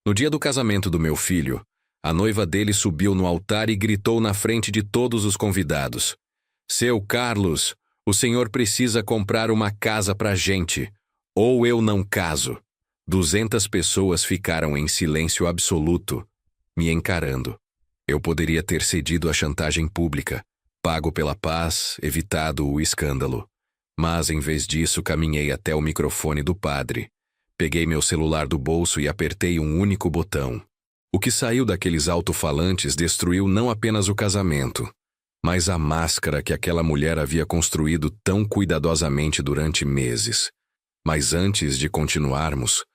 No dia do casamento do meu filho, a noiva dele subiu no altar e gritou na frente de todos os convidados: Seu Carlos, o senhor precisa comprar uma casa pra gente, ou eu não caso. 200 pessoas ficaram em silêncio absoluto, me encarando. Eu poderia ter cedido à chantagem pública, pago pela paz, evitado o escândalo. Mas, em vez disso, caminhei até o microfone do padre. Peguei meu celular do bolso e apertei um único botão. O que saiu daqueles alto-falantes destruiu não apenas o casamento, mas a máscara que aquela mulher havia construído tão cuidadosamente durante meses. Mas antes de continuarmos,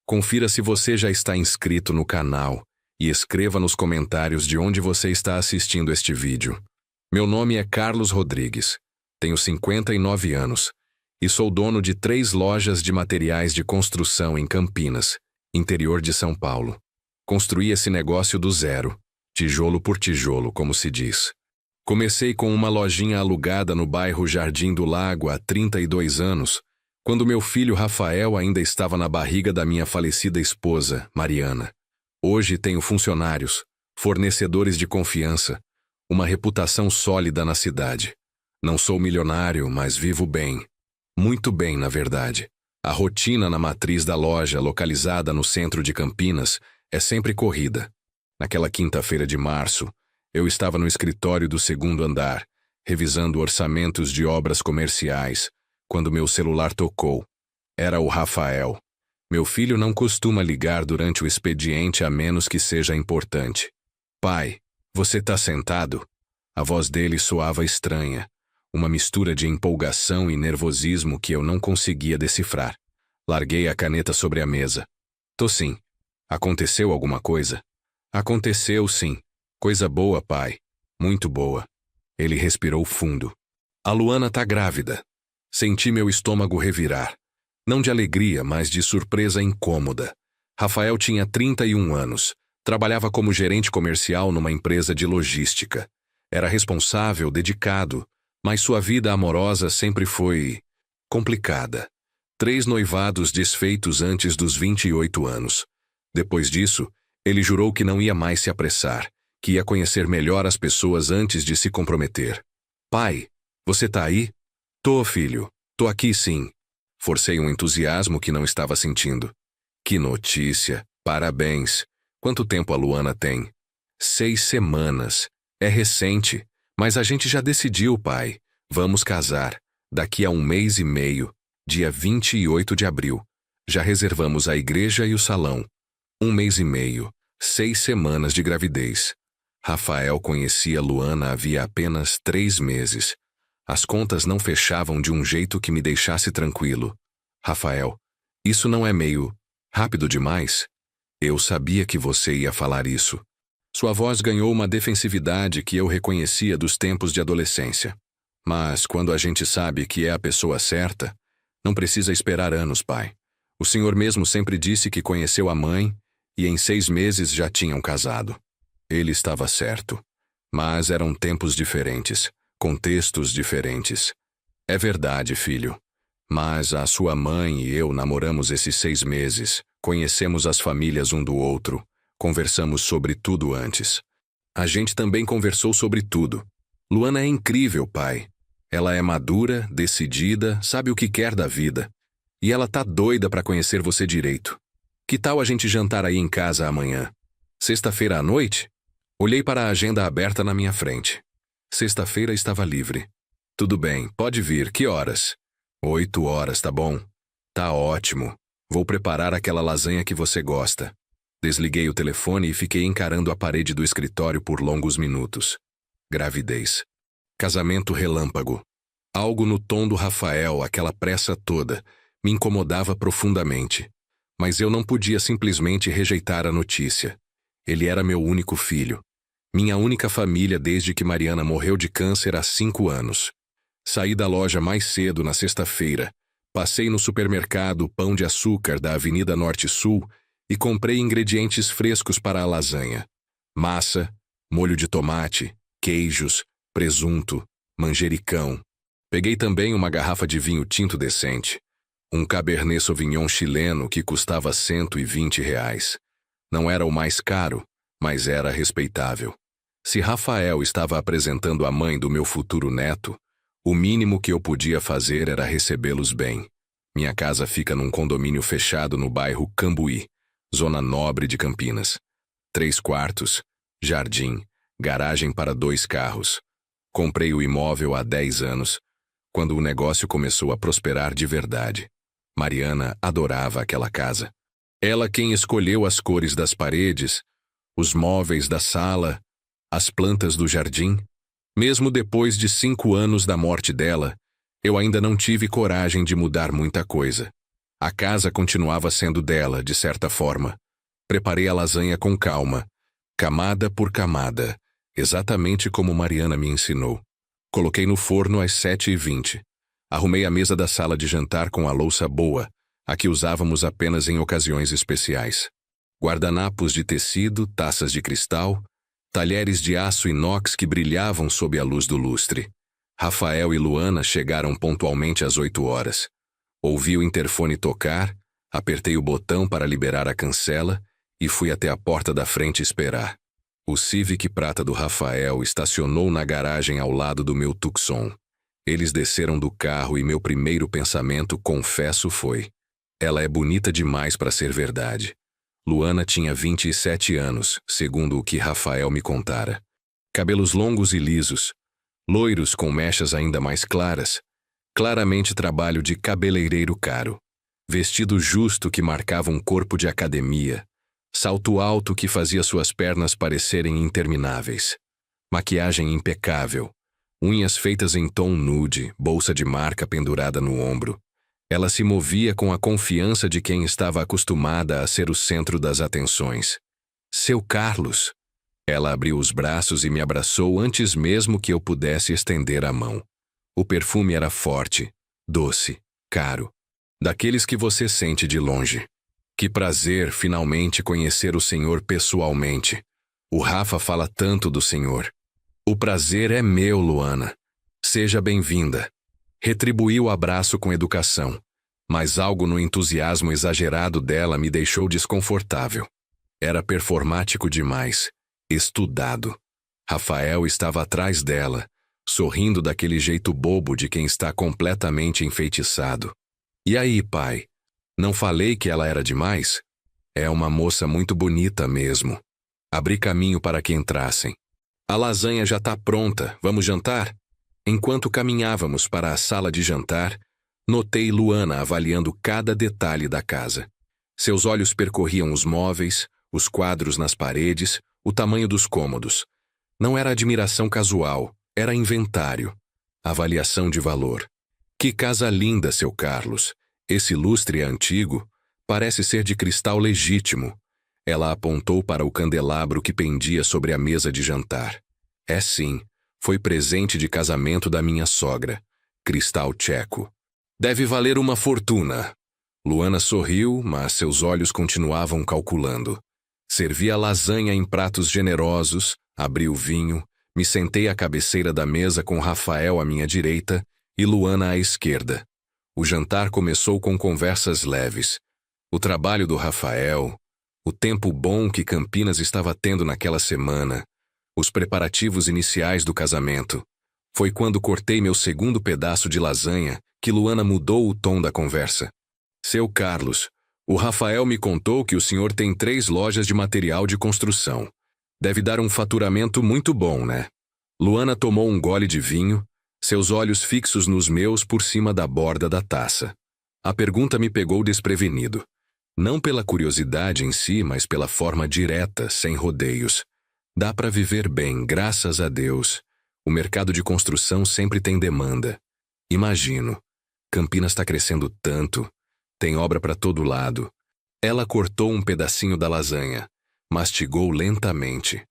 confira se você já está inscrito no canal e escreva nos comentários de onde você está assistindo este vídeo. Meu nome é Carlos Rodrigues, tenho 59 anos e sou dono de 3 lojas de materiais de construção em Campinas, interior de São Paulo. Construí esse negócio do zero, tijolo por tijolo, como se diz. Comecei com uma lojinha alugada no bairro Jardim do Lago há 32 anos, quando meu filho Rafael ainda estava na barriga da minha falecida esposa, Mariana. Hoje tenho funcionários, fornecedores de confiança, uma reputação sólida na cidade. Não sou milionário, mas vivo bem. Muito bem, na verdade. A rotina na matriz da loja, localizada no centro de Campinas, é sempre corrida. Naquela quinta-feira de março, eu estava no escritório do 2º andar, revisando orçamentos de obras comerciais, quando meu celular tocou. Era o Rafael. Meu filho não costuma ligar durante o expediente a menos que seja importante. Pai, você tá sentado? A voz dele soava estranha, uma mistura de empolgação e nervosismo que eu não conseguia decifrar. Larguei a caneta sobre a mesa. Tô sim. Aconteceu alguma coisa? Aconteceu, sim. Coisa boa, pai. Muito boa. Ele respirou fundo. A Luana tá grávida. Senti meu estômago revirar. Não de alegria, mas de surpresa incômoda. Rafael tinha 31 anos. Trabalhava como gerente comercial numa empresa de logística. Era responsável, dedicado, mas sua vida amorosa sempre foi complicada. 3 noivados desfeitos antes dos 28 anos. Depois disso, ele jurou que não ia mais se apressar, que ia conhecer melhor as pessoas antes de se comprometer. Pai, você tá aí? Tô, filho. Tô aqui sim. Forcei um entusiasmo que não estava sentindo. Que notícia. Parabéns. Quanto tempo a Luana tem? 6 semanas. É recente. Mas a gente já decidiu, pai. Vamos casar. Daqui a 1 mês e meio. Dia 28 de abril. Já reservamos a igreja e o salão. 1 mês e meio. 6 semanas de gravidez. Rafael conhecia Luana havia apenas 3 meses. As contas não fechavam de um jeito que me deixasse tranquilo. Rafael, isso não é meio rápido demais? Eu sabia que você ia falar isso. Sua voz ganhou uma defensividade que eu reconhecia dos tempos de adolescência. Mas quando a gente sabe que é a pessoa certa, não precisa esperar anos, pai. O senhor mesmo sempre disse que conheceu a mãe e em 6 meses já tinham casado. Ele estava certo. Mas eram tempos diferentes, contextos diferentes. É verdade, filho. Mas a sua mãe e eu namoramos esses 6 meses, conhecemos as famílias um do outro, conversamos sobre tudo antes. A gente também conversou sobre tudo. Luana é incrível, pai. Ela é madura, decidida, sabe o que quer da vida. E ela tá doida pra conhecer você direito. Que tal a gente jantar aí em casa amanhã? Sexta-feira à noite? Olhei para a agenda aberta na minha frente. Sexta-feira estava livre. Tudo bem, pode vir. Que horas? 8 horas, tá bom? Tá ótimo. Vou preparar aquela lasanha que você gosta. Desliguei o telefone e fiquei encarando a parede do escritório por longos minutos. Gravidez. Casamento relâmpago. Algo no tom do Rafael, aquela pressa toda, me incomodava profundamente. Mas eu não podia simplesmente rejeitar a notícia. Ele era meu único filho. Minha única família desde que Mariana morreu de câncer há 5 anos. Saí da loja mais cedo na sexta-feira. Passei no supermercado Pão de Açúcar da Avenida Norte-Sul e comprei ingredientes frescos para a lasanha. Massa, molho de tomate, queijos, presunto, manjericão. Peguei também uma garrafa de vinho tinto decente. Um Cabernet Sauvignon chileno que custava R$ 120. Não era o mais caro, mas era respeitável. Se Rafael estava apresentando a mãe do meu futuro neto, o mínimo que eu podia fazer era recebê-los bem. Minha casa fica num condomínio fechado no bairro Cambuí, zona nobre de Campinas. 3 quartos, jardim, garagem para 2 carros. Comprei o imóvel há 10 anos, quando o negócio começou a prosperar de verdade. Mariana adorava aquela casa. Ela quem escolheu as cores das paredes, os móveis da sala, as plantas do jardim. Mesmo depois de 5 anos da morte dela, eu ainda não tive coragem de mudar muita coisa. A casa continuava sendo dela, de certa forma. Preparei a lasanha com calma, camada por camada, exatamente como Mariana me ensinou. Coloquei no forno às 7h20. Arrumei a mesa da sala de jantar com a louça boa, a que usávamos apenas em ocasiões especiais. Guardanapos de tecido, taças de cristal, talheres de aço inox que brilhavam sob a luz do lustre. Rafael e Luana chegaram pontualmente às 8 horas. Ouvi o interfone tocar, apertei o botão para liberar a cancela e fui até a porta da frente esperar. O Civic prata do Rafael estacionou na garagem ao lado do meu Tucson. Eles desceram do carro e meu primeiro pensamento, confesso, foi: ela é bonita demais para ser verdade. Luana tinha 27 anos, segundo o que Rafael me contara. Cabelos longos e lisos, loiros com mechas ainda mais claras, claramente trabalho de cabeleireiro caro. Vestido justo que marcava um corpo de academia, salto alto que fazia suas pernas parecerem intermináveis. Maquiagem impecável, unhas feitas em tom nude, bolsa de marca pendurada no ombro. Ela se movia com a confiança de quem estava acostumada a ser o centro das atenções. Seu Carlos! Ela abriu os braços e me abraçou antes mesmo que eu pudesse estender a mão. O perfume era forte, doce, caro. Daqueles que você sente de longe. Que prazer finalmente conhecer o senhor pessoalmente. O Rafa fala tanto do senhor. O prazer é meu, Luana. Seja bem-vinda. Retribuí o abraço com educação, mas algo no entusiasmo exagerado dela me deixou desconfortável. Era performático demais, estudado. Rafael estava atrás dela, sorrindo daquele jeito bobo de quem está completamente enfeitiçado. E aí, pai? Não falei que ela era demais? É uma moça muito bonita mesmo. Abri caminho para que entrassem. A lasanha já está pronta, vamos jantar? Enquanto caminhávamos para a sala de jantar, notei Luana avaliando cada detalhe da casa. Seus olhos percorriam os móveis, os quadros nas paredes, o tamanho dos cômodos. Não era admiração casual, era inventário. Avaliação de valor. Que casa linda, seu Carlos. Esse lustre é antigo, parece ser de cristal legítimo. Ela apontou para o candelabro que pendia sobre a mesa de jantar. É sim. Foi presente de casamento da minha sogra. Cristal tcheco. Deve valer uma fortuna. Luana sorriu, mas seus olhos continuavam calculando. Servi a lasanha em pratos generosos, abri o vinho, me sentei à cabeceira da mesa com Rafael à minha direita e Luana à esquerda. O jantar começou com conversas leves. O trabalho do Rafael, o tempo bom que Campinas estava tendo naquela semana, os preparativos iniciais do casamento. Foi quando cortei meu segundo pedaço de lasanha que Luana mudou o tom da conversa. Seu Carlos, o Rafael me contou que o senhor tem 3 lojas de material de construção. Deve dar um faturamento muito bom, né? Luana tomou um gole de vinho, seus olhos fixos nos meus por cima da borda da taça. A pergunta me pegou desprevenido. Não pela curiosidade em si, mas pela forma direta, sem rodeios. Dá para viver bem, graças a Deus. O mercado de construção sempre tem demanda. Imagino. Campinas está crescendo tanto. Tem obra para todo lado. Ela cortou um pedacinho da lasanha. Mastigou lentamente.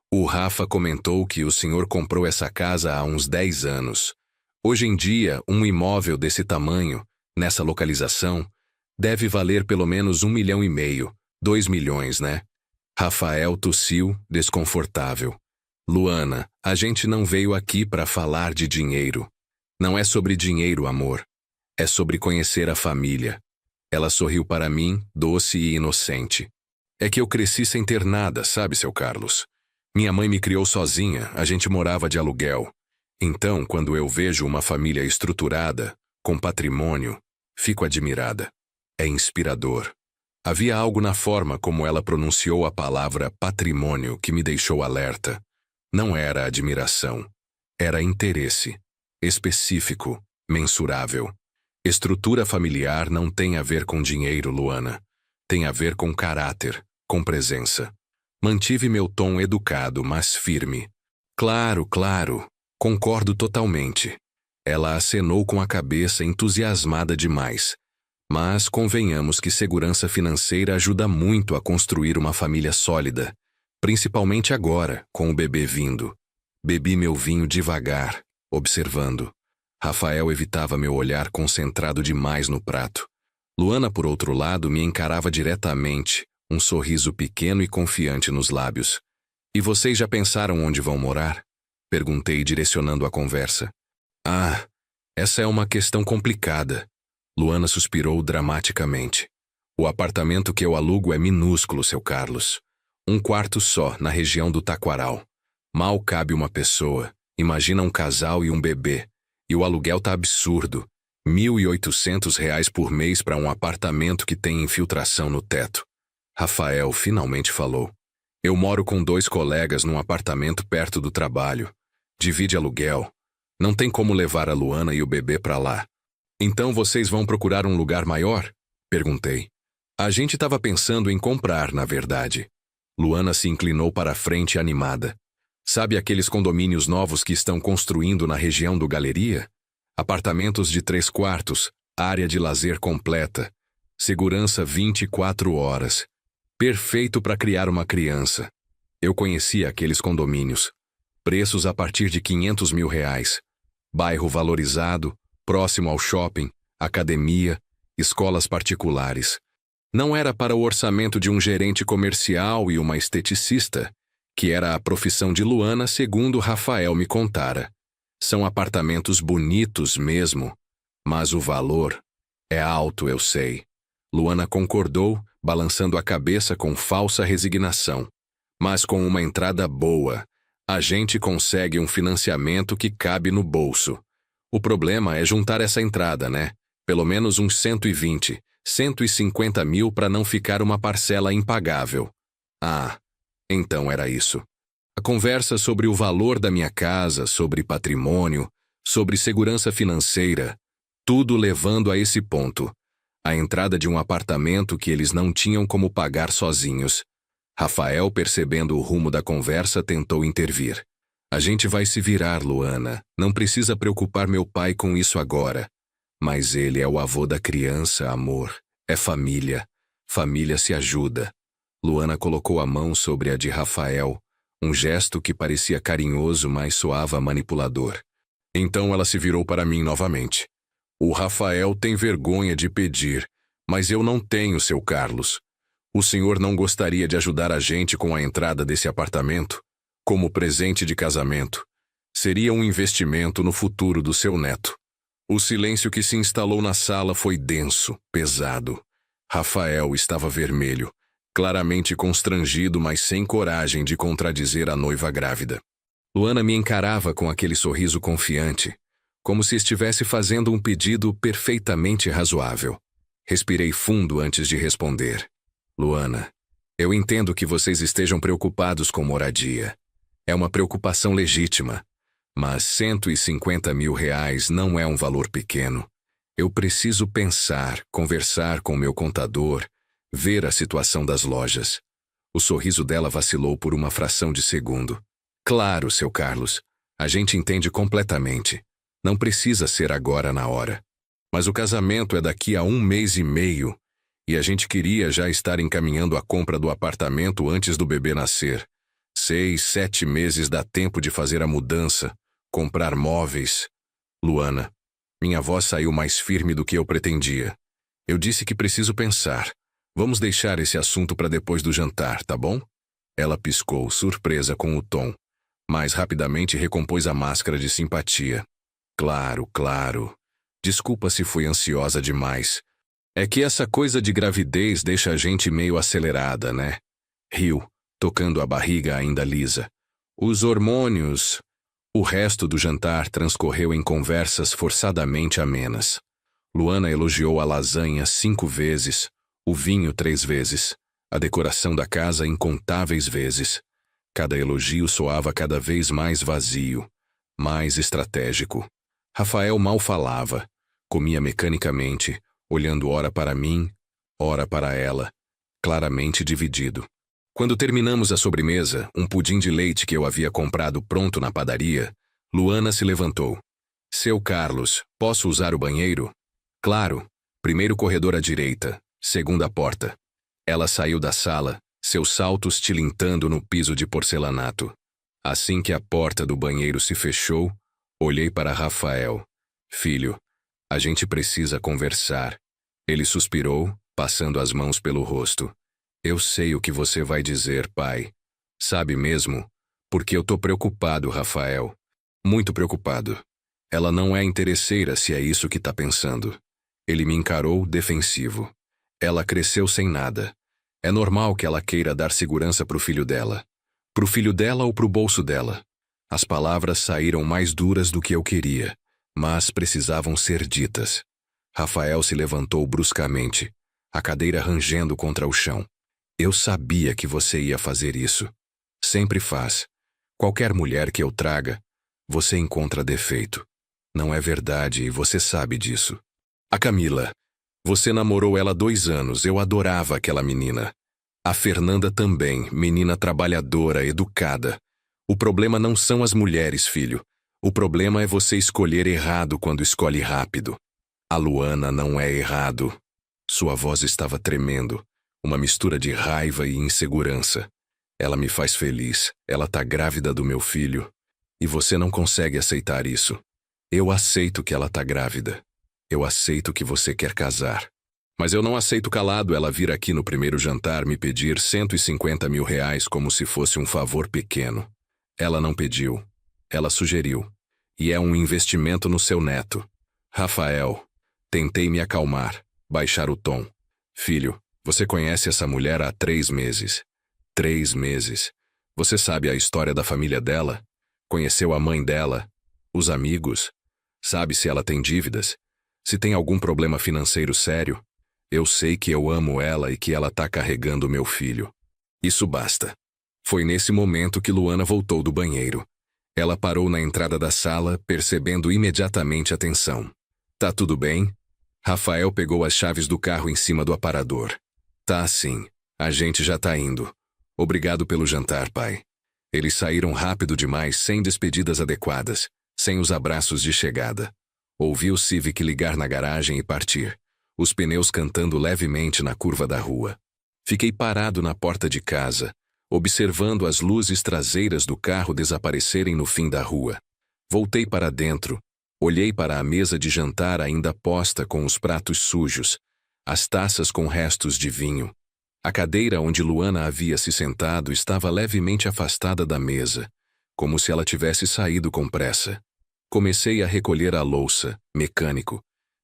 O Rafa comentou que o senhor comprou essa casa há uns 10 anos. Hoje em dia, um imóvel desse tamanho, nessa localização, deve valer pelo menos 1,5 milhão, 2 milhões, né? Rafael tossiu, desconfortável. Luana, a gente não veio aqui para falar de dinheiro. Não é sobre dinheiro, amor. É sobre conhecer a família. Ela sorriu para mim, doce e inocente. É que eu cresci sem ter nada, sabe, seu Carlos? Minha mãe me criou sozinha, a gente morava de aluguel. Então, quando eu vejo uma família estruturada, com patrimônio, fico admirada. É inspirador. Havia algo na forma como ela pronunciou a palavra patrimônio que me deixou alerta. Não era admiração. Era interesse. Específico, mensurável. Estrutura familiar não tem a ver com dinheiro, Luana. Tem a ver com caráter, com presença. Mantive meu tom educado, mas firme. Claro, claro. Concordo totalmente. Ela acenou com a cabeça, entusiasmada demais. Mas convenhamos que segurança financeira ajuda muito a construir uma família sólida. Principalmente agora, com o bebê vindo. Bebi meu vinho devagar, observando. Rafael evitava meu olhar concentrado demais no prato. Luana, por outro lado, me encarava diretamente, um sorriso pequeno e confiante nos lábios. E vocês já pensaram onde vão morar? Perguntei, direcionando a conversa. Ah, essa é uma questão complicada. Luana suspirou dramaticamente. O apartamento que eu alugo é minúsculo, seu Carlos. Um quarto só, na região do Taquaral. Mal cabe uma pessoa. Imagina um casal e um bebê. E o aluguel tá absurdo. R$ 1.800 por mês para um apartamento que tem infiltração no teto. Rafael finalmente falou. Eu moro com 2 colegas num apartamento perto do trabalho. Divide aluguel. Não tem como levar a Luana e o bebê para lá. Então vocês vão procurar um lugar maior? Perguntei. A gente estava pensando em comprar, na verdade. Luana se inclinou para a frente animada. Sabe aqueles condomínios novos que estão construindo na região do Galeria? Apartamentos de 3 quartos, área de lazer completa, segurança 24 horas. Perfeito para criar uma criança. Eu conhecia aqueles condomínios. Preços a partir de R$ 500 mil. Bairro valorizado, próximo ao shopping, academia, escolas particulares. Não era para o orçamento de um gerente comercial e uma esteticista, que era a profissão de Luana, segundo Rafael me contara. São apartamentos bonitos mesmo, mas o valor é alto, eu sei. Luana concordou, balançando a cabeça com falsa resignação. Mas com uma entrada boa, a gente consegue um financiamento que cabe no bolso. O problema é juntar essa entrada, né? Pelo menos uns 120, 150 mil para não ficar uma parcela impagável. Ah, então era isso. A conversa sobre o valor da minha casa, sobre patrimônio, sobre segurança financeira, tudo levando a esse ponto. A entrada de um apartamento que eles não tinham como pagar sozinhos. Rafael, percebendo o rumo da conversa, tentou intervir. A gente vai se virar, Luana. Não precisa preocupar meu pai com isso agora. Mas ele é o avô da criança, amor. É família. Família se ajuda. Luana colocou a mão sobre a de Rafael, um gesto que parecia carinhoso, mas soava manipulador. Então ela se virou para mim novamente. O Rafael tem vergonha de pedir, mas eu não tenho, seu Carlos. O senhor não gostaria de ajudar a gente com a entrada desse apartamento? Como presente de casamento. Seria um investimento no futuro do seu neto. O silêncio que se instalou na sala foi denso, pesado. Rafael estava vermelho, claramente constrangido, mas sem coragem de contradizer a noiva grávida. Luana me encarava com aquele sorriso confiante, como se estivesse fazendo um pedido perfeitamente razoável. Respirei fundo antes de responder. Luana, eu entendo que vocês estejam preocupados com moradia. É uma preocupação legítima, mas R$ 150 mil não é um valor pequeno. Eu preciso pensar, conversar com meu contador, ver a situação das lojas. O sorriso dela vacilou por uma fração de segundo. Claro, seu Carlos, a gente entende completamente. Não precisa ser agora na hora. Mas o casamento é daqui a 1 mês e meio, e a gente queria já estar encaminhando a compra do apartamento antes do bebê nascer. 6, 7 meses dá tempo de fazer a mudança, comprar móveis. Luana, minha voz saiu mais firme do que eu pretendia. Eu disse que preciso pensar. Vamos deixar esse assunto para depois do jantar, tá bom? Ela piscou, surpresa com o tom, mas rapidamente recompôs a máscara de simpatia. Claro, claro. Desculpa se fui ansiosa demais. É que essa coisa de gravidez deixa a gente meio acelerada, né? Riu, tocando a barriga ainda lisa. Os hormônios. O resto do jantar transcorreu em conversas forçadamente amenas. Luana elogiou a lasanha 5 vezes, o vinho 3 vezes, a decoração da casa incontáveis vezes. Cada elogio soava cada vez mais vazio, mais estratégico. Rafael mal falava, comia mecanicamente, olhando ora para mim, ora para ela, claramente dividido. Quando terminamos a sobremesa, um pudim de leite que eu havia comprado pronto na padaria, Luana se levantou. Seu Carlos, posso usar o banheiro? Claro. Primeiro corredor à direita, segunda porta. Ela saiu da sala, seus saltos tilintando no piso de porcelanato. Assim que a porta do banheiro se fechou, olhei para Rafael. Filho, a gente precisa conversar. Ele suspirou, passando as mãos pelo rosto. Eu sei o que você vai dizer, pai. Sabe mesmo? Porque eu tô preocupado, Rafael. Muito preocupado. Ela não é interesseira se é isso que tá pensando. Ele me encarou defensivo. Ela cresceu sem nada. É normal que ela queira dar segurança pro filho dela. Pro filho dela ou pro bolso dela. As palavras saíram mais duras do que eu queria, mas precisavam ser ditas. Rafael se levantou bruscamente, a cadeira rangendo contra o chão. Eu sabia que você ia fazer isso. Sempre faz. Qualquer mulher que eu traga, você encontra defeito. Não é verdade e você sabe disso. A Camila. Você namorou ela 2 anos, eu adorava aquela menina. A Fernanda também, menina trabalhadora, educada. O problema não são as mulheres, filho. O problema é você escolher errado quando escolhe rápido. A Luana não é errado. Sua voz estava tremendo. Uma mistura de raiva e insegurança. Ela me faz feliz. Ela tá grávida do meu filho. E você não consegue aceitar isso. Eu aceito que ela tá grávida. Eu aceito que você quer casar. Mas eu não aceito calado ela vir aqui no primeiro jantar me pedir 150 mil reais como se fosse um favor pequeno. Ela não pediu. Ela sugeriu. E é um investimento no seu neto. Rafael. Tentei me acalmar, baixar o tom. Filho, você conhece essa mulher há 3 meses. 3 meses. Você sabe a história da família dela? Conheceu a mãe dela? Os amigos? Sabe se ela tem dívidas? Se tem algum problema financeiro sério? Eu sei que eu amo ela e que ela tá carregando meu filho. Isso basta. Foi nesse momento que Luana voltou do banheiro. Ela parou na entrada da sala, percebendo imediatamente a tensão. Tá tudo bem? Rafael pegou as chaves do carro em cima do aparador. Tá sim. A gente já tá indo. Obrigado pelo jantar, pai. Eles saíram rápido demais, sem despedidas adequadas, sem os abraços de chegada. Ouvi o Civic ligar na garagem e partir, os pneus cantando levemente na curva da rua. Fiquei parado na porta de casa, observando as luzes traseiras do carro desaparecerem no fim da rua. Voltei para dentro, olhei para a mesa de jantar ainda posta com os pratos sujos, as taças com restos de vinho. A cadeira onde Luana havia se sentado estava levemente afastada da mesa, como se ela tivesse saído com pressa. Comecei a recolher a louça, mecânico,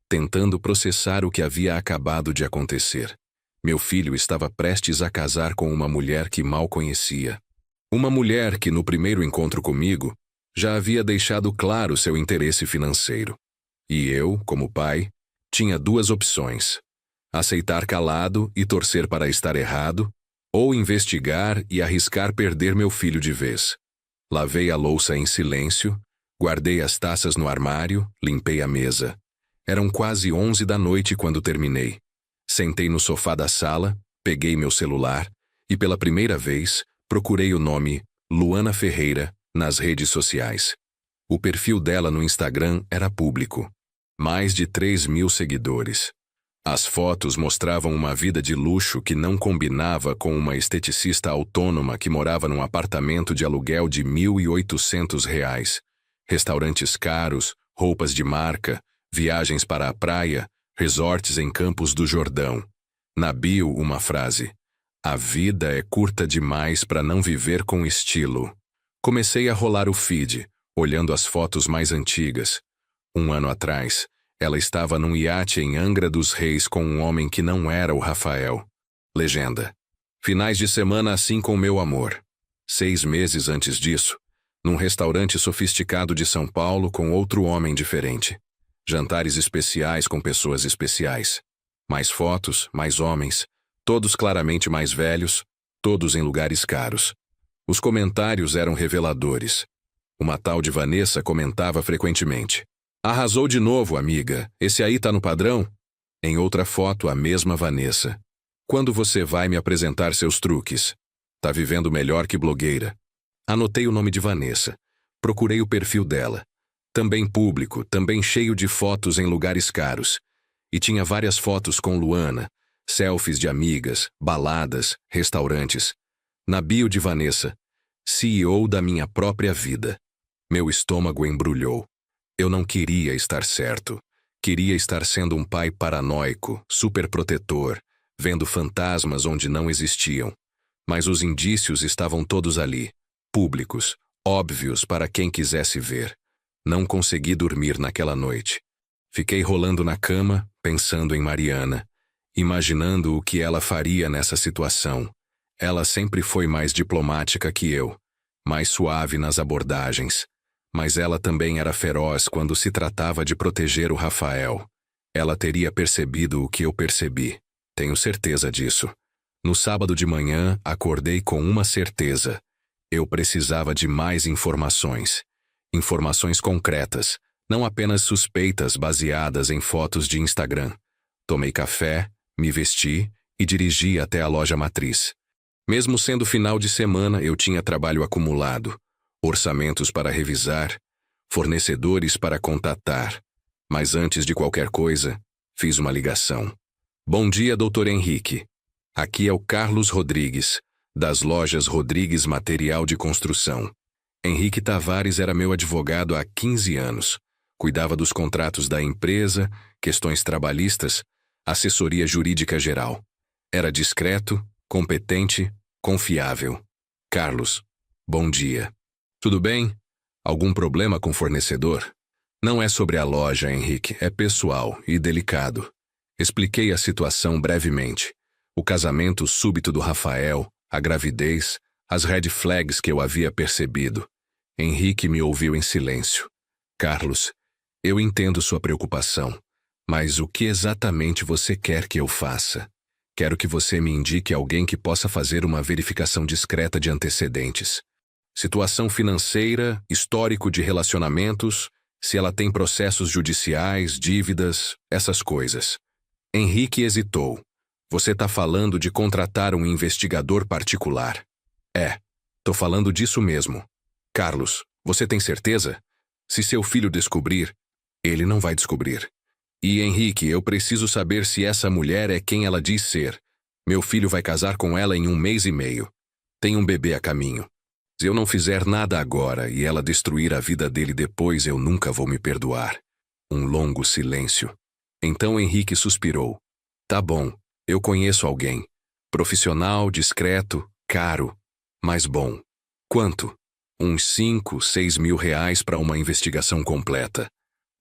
tentando processar o que havia acabado de acontecer. Meu filho estava prestes a casar com uma mulher que mal conhecia. Uma mulher que, no primeiro encontro comigo, já havia deixado claro seu interesse financeiro. E eu, como pai, tinha 2 opções: aceitar calado e torcer para estar errado, ou investigar e arriscar perder meu filho de vez. Lavei a louça em silêncio, guardei as taças no armário, limpei a mesa. Eram quase 11 da noite quando terminei. Sentei no sofá da sala, peguei meu celular e, pela primeira vez, procurei o nome Luana Ferreira nas redes sociais. O perfil dela no Instagram era público. Mais de 3.000 seguidores. As fotos mostravam uma vida de luxo que não combinava com uma esteticista autônoma que morava num apartamento de aluguel de R$ 1.800. Restaurantes caros, roupas de marca, viagens para a praia, resorts em Campos do Jordão. Na bio, uma frase: a vida é curta demais para não viver com estilo. Comecei a rolar o feed, olhando as fotos mais antigas. 1 ano atrás, ela estava num iate em Angra dos Reis com um homem que não era o Rafael. Legenda: Finais de semana assim com meu amor. 6 meses antes disso, num restaurante sofisticado de São Paulo com outro homem diferente. Jantares especiais com pessoas especiais. Mais fotos, mais homens, todos claramente mais velhos, todos em lugares caros. Os comentários eram reveladores. Uma tal de Vanessa comentava frequentemente: "Arrasou de novo, amiga. Esse aí tá no padrão?" Em outra foto, a mesma Vanessa: "Quando você vai me apresentar seus truques? Tá vivendo melhor que blogueira." Anotei o nome de Vanessa. Procurei o perfil dela. Também público, também cheio de fotos em lugares caros. E tinha várias fotos com Luana, selfies de amigas, baladas, restaurantes. Na bio de Vanessa: CEO da minha própria vida. Meu estômago embrulhou. Eu não queria estar certo. Queria estar sendo um pai paranoico, superprotetor, vendo fantasmas onde não existiam. Mas os indícios estavam todos ali, públicos, óbvios para quem quisesse ver. Não consegui dormir naquela noite. Fiquei rolando na cama, pensando em Mariana, imaginando o que ela faria nessa situação. Ela sempre foi mais diplomática que eu, mais suave nas abordagens. Mas ela também era feroz quando se tratava de proteger o Rafael. Ela teria percebido o que eu percebi. Tenho certeza disso. No sábado de manhã, acordei com uma certeza. Eu precisava de mais informações. Informações concretas, não apenas suspeitas baseadas em fotos de Instagram. Tomei café, me vesti e dirigi até a loja matriz. Mesmo sendo final de semana, eu tinha trabalho acumulado, orçamentos para revisar, fornecedores para contatar. Mas antes de qualquer coisa, fiz uma ligação. "Bom dia, Dr. Henrique. Aqui é o Carlos Rodrigues, das lojas Rodrigues Material de Construção. Henrique Tavares era meu advogado há 15 anos. Cuidava dos contratos da empresa, questões trabalhistas, assessoria jurídica geral. Era discreto, competente, confiável. Carlos, bom dia. Tudo bem? Algum problema com o fornecedor? Não é sobre a loja, Henrique, é pessoal e delicado." Expliquei a situação brevemente. O casamento súbito do Rafael, a gravidez, as red flags que eu havia percebido. Henrique me ouviu em silêncio. "Carlos, eu entendo sua preocupação, mas o que exatamente você quer que eu faça? Quero que você me indique alguém que possa fazer uma verificação discreta de antecedentes. Situação financeira, histórico de relacionamentos, se ela tem processos judiciais, dívidas, essas coisas." Henrique hesitou. "Você tá falando de contratar um investigador particular?" "É, tô falando disso mesmo." "Carlos, você tem certeza? Se seu filho descobrir, ele não vai descobrir. E Henrique, eu preciso saber se essa mulher é quem ela diz ser. Meu filho vai casar com ela em 1 mês e meio. Tem um bebê a caminho. Se eu não fizer nada agora e ela destruir a vida dele depois, eu nunca vou me perdoar." Um longo silêncio. Então Henrique suspirou. "Tá bom, eu conheço alguém. Profissional, discreto, caro, mas bom. Quanto? Uns 5, 6 mil reais para uma investigação completa.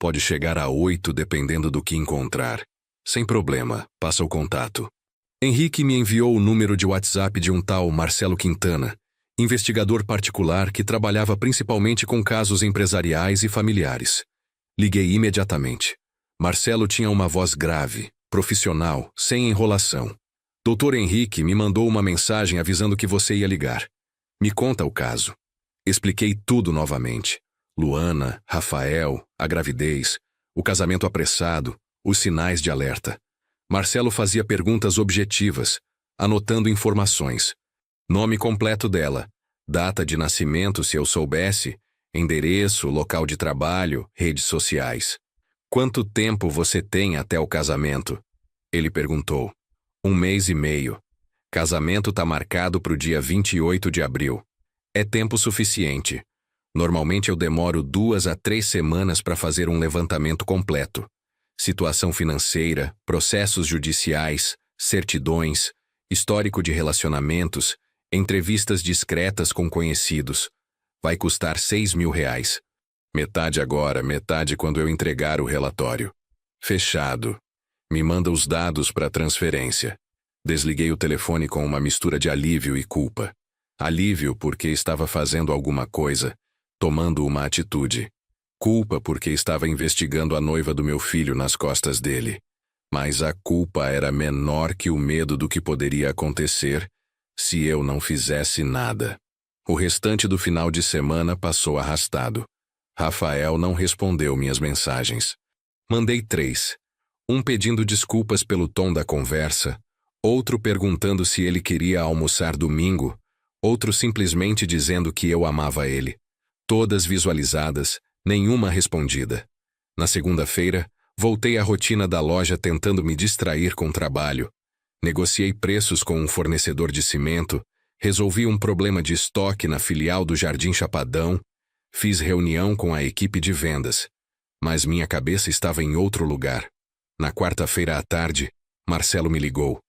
Pode chegar a 8 dependendo do que encontrar. Sem problema, passa o contato." Henrique me enviou o número de WhatsApp de um tal Marcelo Quintana, investigador particular que trabalhava principalmente com casos empresariais e familiares. Liguei imediatamente. Marcelo tinha uma voz grave, profissional, sem enrolação. "Dr. Henrique me mandou uma mensagem avisando que você ia ligar. Me conta o caso." Expliquei tudo novamente. Luana, Rafael, a gravidez, o casamento apressado, os sinais de alerta. Marcelo fazia perguntas objetivas, anotando informações. Nome completo dela, data de nascimento se eu soubesse, endereço, local de trabalho, redes sociais. "Quanto tempo você tem até o casamento?" Ele perguntou. 1 mês e meio. Casamento tá marcado para o dia 28 de abril. É tempo suficiente. Normalmente eu demoro 2 a 3 semanas para fazer um levantamento completo. Situação financeira, processos judiciais, certidões, histórico de relacionamentos, entrevistas discretas com conhecidos. Vai custar 6 mil reais. Metade agora, metade quando eu entregar o relatório. Fechado. Me manda os dados para transferência. Desliguei o telefone com uma mistura de alívio e culpa. Alívio porque estava fazendo alguma coisa, tomando uma atitude. Culpa porque estava investigando a noiva do meu filho nas costas dele. Mas a culpa era menor que o medo do que poderia acontecer se eu não fizesse nada. O restante do final de semana passou arrastado. Rafael não respondeu minhas mensagens. Mandei 3. Um pedindo desculpas pelo tom da conversa, outro perguntando se ele queria almoçar domingo, outro simplesmente dizendo que eu amava ele. Todas visualizadas, nenhuma respondida. Na segunda-feira, voltei à rotina da loja tentando me distrair com o trabalho. Negociei preços com um fornecedor de cimento, resolvi um problema de estoque na filial do Jardim Chapadão, fiz reunião com a equipe de vendas. Mas minha cabeça estava em outro lugar. Na quarta-feira à tarde, Marcelo me ligou.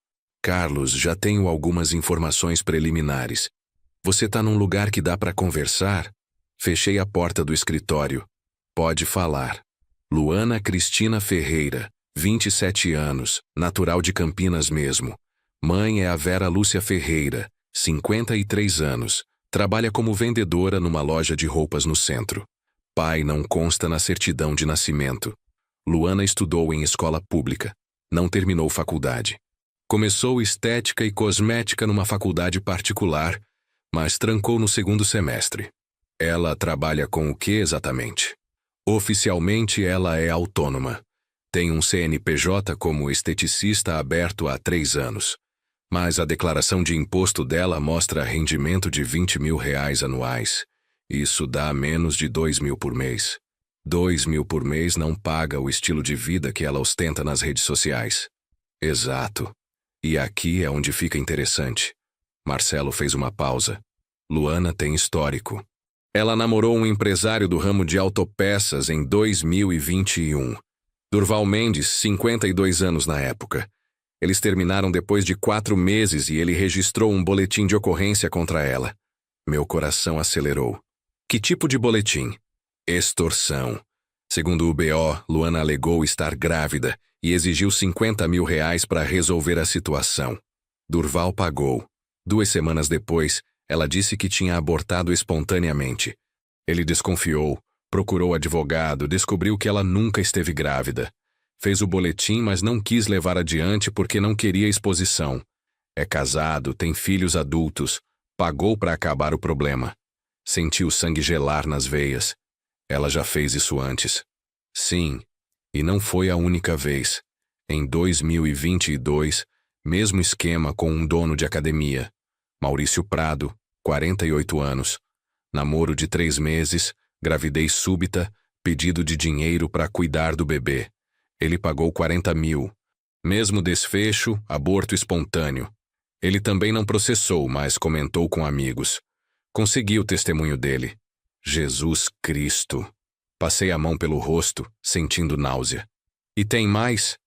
Carlos, já tenho algumas informações preliminares. Você tá num lugar que dá para conversar? Fechei a porta do escritório. Pode falar. Luana Cristina Ferreira, 27 anos, natural de Campinas mesmo. Mãe é a Vera Lúcia Ferreira, 53 anos, trabalha como vendedora numa loja de roupas no centro. Pai não consta na certidão de nascimento. Luana estudou em escola pública. Não terminou faculdade. Começou estética e cosmética numa faculdade particular, mas trancou no segundo semestre. Ela trabalha com o que exatamente? Oficialmente ela é autônoma. Tem um CNPJ como esteticista aberto há 3 anos. Mas a declaração de imposto dela mostra rendimento de R$20 mil anuais. Isso dá menos de 2 mil por mês. 2 mil por mês não paga o estilo de vida que ela ostenta nas redes sociais. Exato. E aqui é onde fica interessante. Marcelo fez uma pausa. Luana tem histórico. Ela namorou um empresário do ramo de autopeças em 2021. Durval Mendes, 52 anos na época. Eles terminaram depois de 4 meses e ele registrou um boletim de ocorrência contra ela. Meu coração acelerou. Que tipo de boletim? Extorsão. Segundo o BO, Luana alegou estar grávida e exigiu R$50 mil para resolver a situação. Durval pagou. 2 semanas depois, ela disse que tinha abortado espontaneamente. Ele desconfiou, procurou advogado, descobriu que ela nunca esteve grávida. Fez o boletim, mas não quis levar adiante porque não queria exposição. É casado, tem filhos adultos. Pagou para acabar o problema. Sentiu o sangue gelar nas veias. Ela já fez isso antes. Sim, e não foi a única vez. Em 2022, mesmo esquema com um dono de academia. Maurício Prado, 48 anos. Namoro de 3 meses, gravidez súbita, pedido de dinheiro para cuidar do bebê. Ele pagou 40 mil. Mesmo desfecho, aborto espontâneo. Ele também não processou, mas comentou com amigos. Consegui o testemunho dele. Jesus Cristo. Passei a mão pelo rosto, sentindo náusea. E tem mais?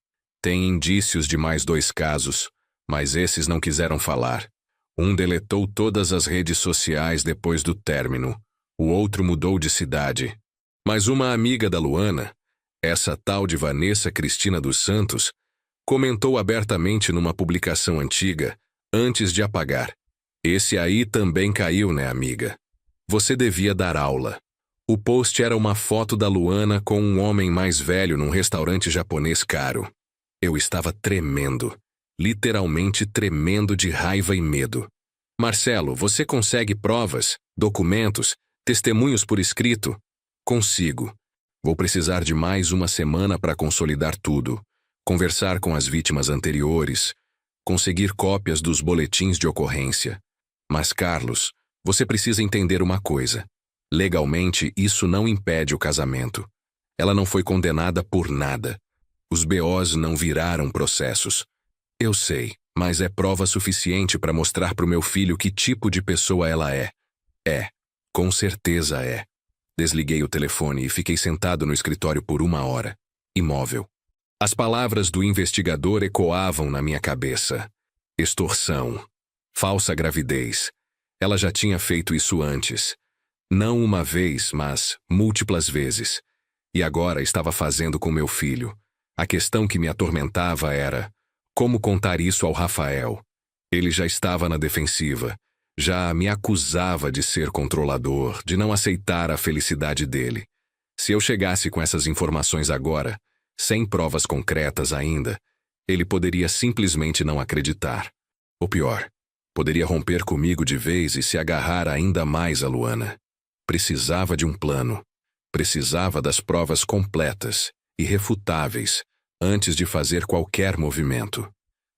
Tem indícios de mais 2 casos, mas esses não quiseram falar. Um deletou todas as redes sociais depois do término. O outro mudou de cidade. Mas uma amiga da Luana, essa tal de Vanessa Cristina dos Santos, comentou abertamente numa publicação antiga, antes de apagar. Esse aí também caiu, né, amiga? Você devia dar aula. O post era uma foto da Luana com um homem mais velho num restaurante japonês caro. Eu estava tremendo. Literalmente tremendo de raiva e medo. Marcelo, você consegue provas, documentos, testemunhos por escrito? Consigo. Vou precisar de mais uma semana para consolidar tudo. Conversar com as vítimas anteriores. Conseguir cópias dos boletins de ocorrência. Mas, Carlos, você precisa entender uma coisa. Legalmente, isso não impede o casamento. Ela não foi condenada por nada. Os BOs não viraram processos. Eu sei, mas é prova suficiente para mostrar para o meu filho que tipo de pessoa ela é. É, com certeza é. Desliguei o telefone e fiquei sentado no escritório por 1 hora, imóvel. As palavras do investigador ecoavam na minha cabeça. Extorsão. Falsa gravidez. Ela já tinha feito isso antes. Não uma vez, mas múltiplas vezes. E agora estava fazendo com meu filho. A questão que me atormentava era: Como contar isso ao Rafael? Ele já estava na defensiva. Já me acusava de ser controlador, de não aceitar a felicidade dele. Se eu chegasse com essas informações agora, sem provas concretas ainda, ele poderia simplesmente não acreditar. Ou pior, poderia romper comigo de vez e se agarrar ainda mais a Luana. Precisava de um plano. Precisava das provas completas, irrefutáveis, antes de fazer qualquer movimento.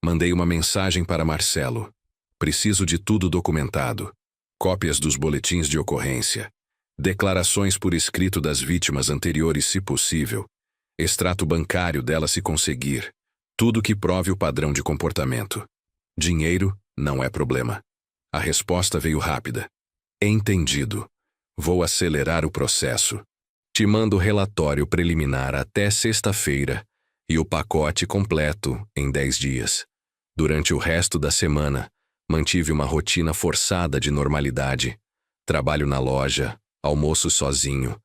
Mandei uma mensagem para Marcelo. Preciso de tudo documentado. Cópias dos boletins de ocorrência. Declarações por escrito das vítimas anteriores, se possível. Extrato bancário dela se conseguir. Tudo que prove o padrão de comportamento. Dinheiro não é problema. A resposta veio rápida. Entendido. Vou acelerar o processo. Te mando o relatório preliminar até sexta-feira e o pacote completo em 10 dias. Durante o resto da semana, mantive uma rotina forçada de normalidade. Trabalho na loja, almoço sozinho,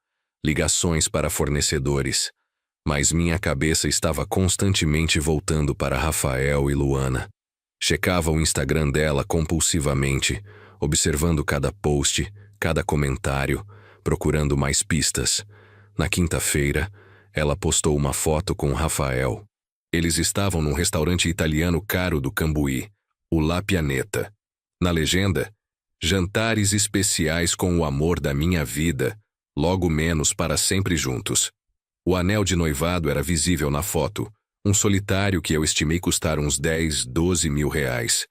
ligações para fornecedores. Mas minha cabeça estava constantemente voltando para Rafael e Luana. Checava o Instagram dela compulsivamente, observando cada post, cada comentário, procurando mais pistas. Na quinta-feira, ela postou uma foto com Rafael. Eles estavam num restaurante italiano caro do Cambuí, o La Pianeta. Na legenda, jantares especiais com o amor da minha vida, logo menos para sempre juntos. O anel de noivado era visível na foto, um solitário que eu estimei custar uns 10, 12 mil reais.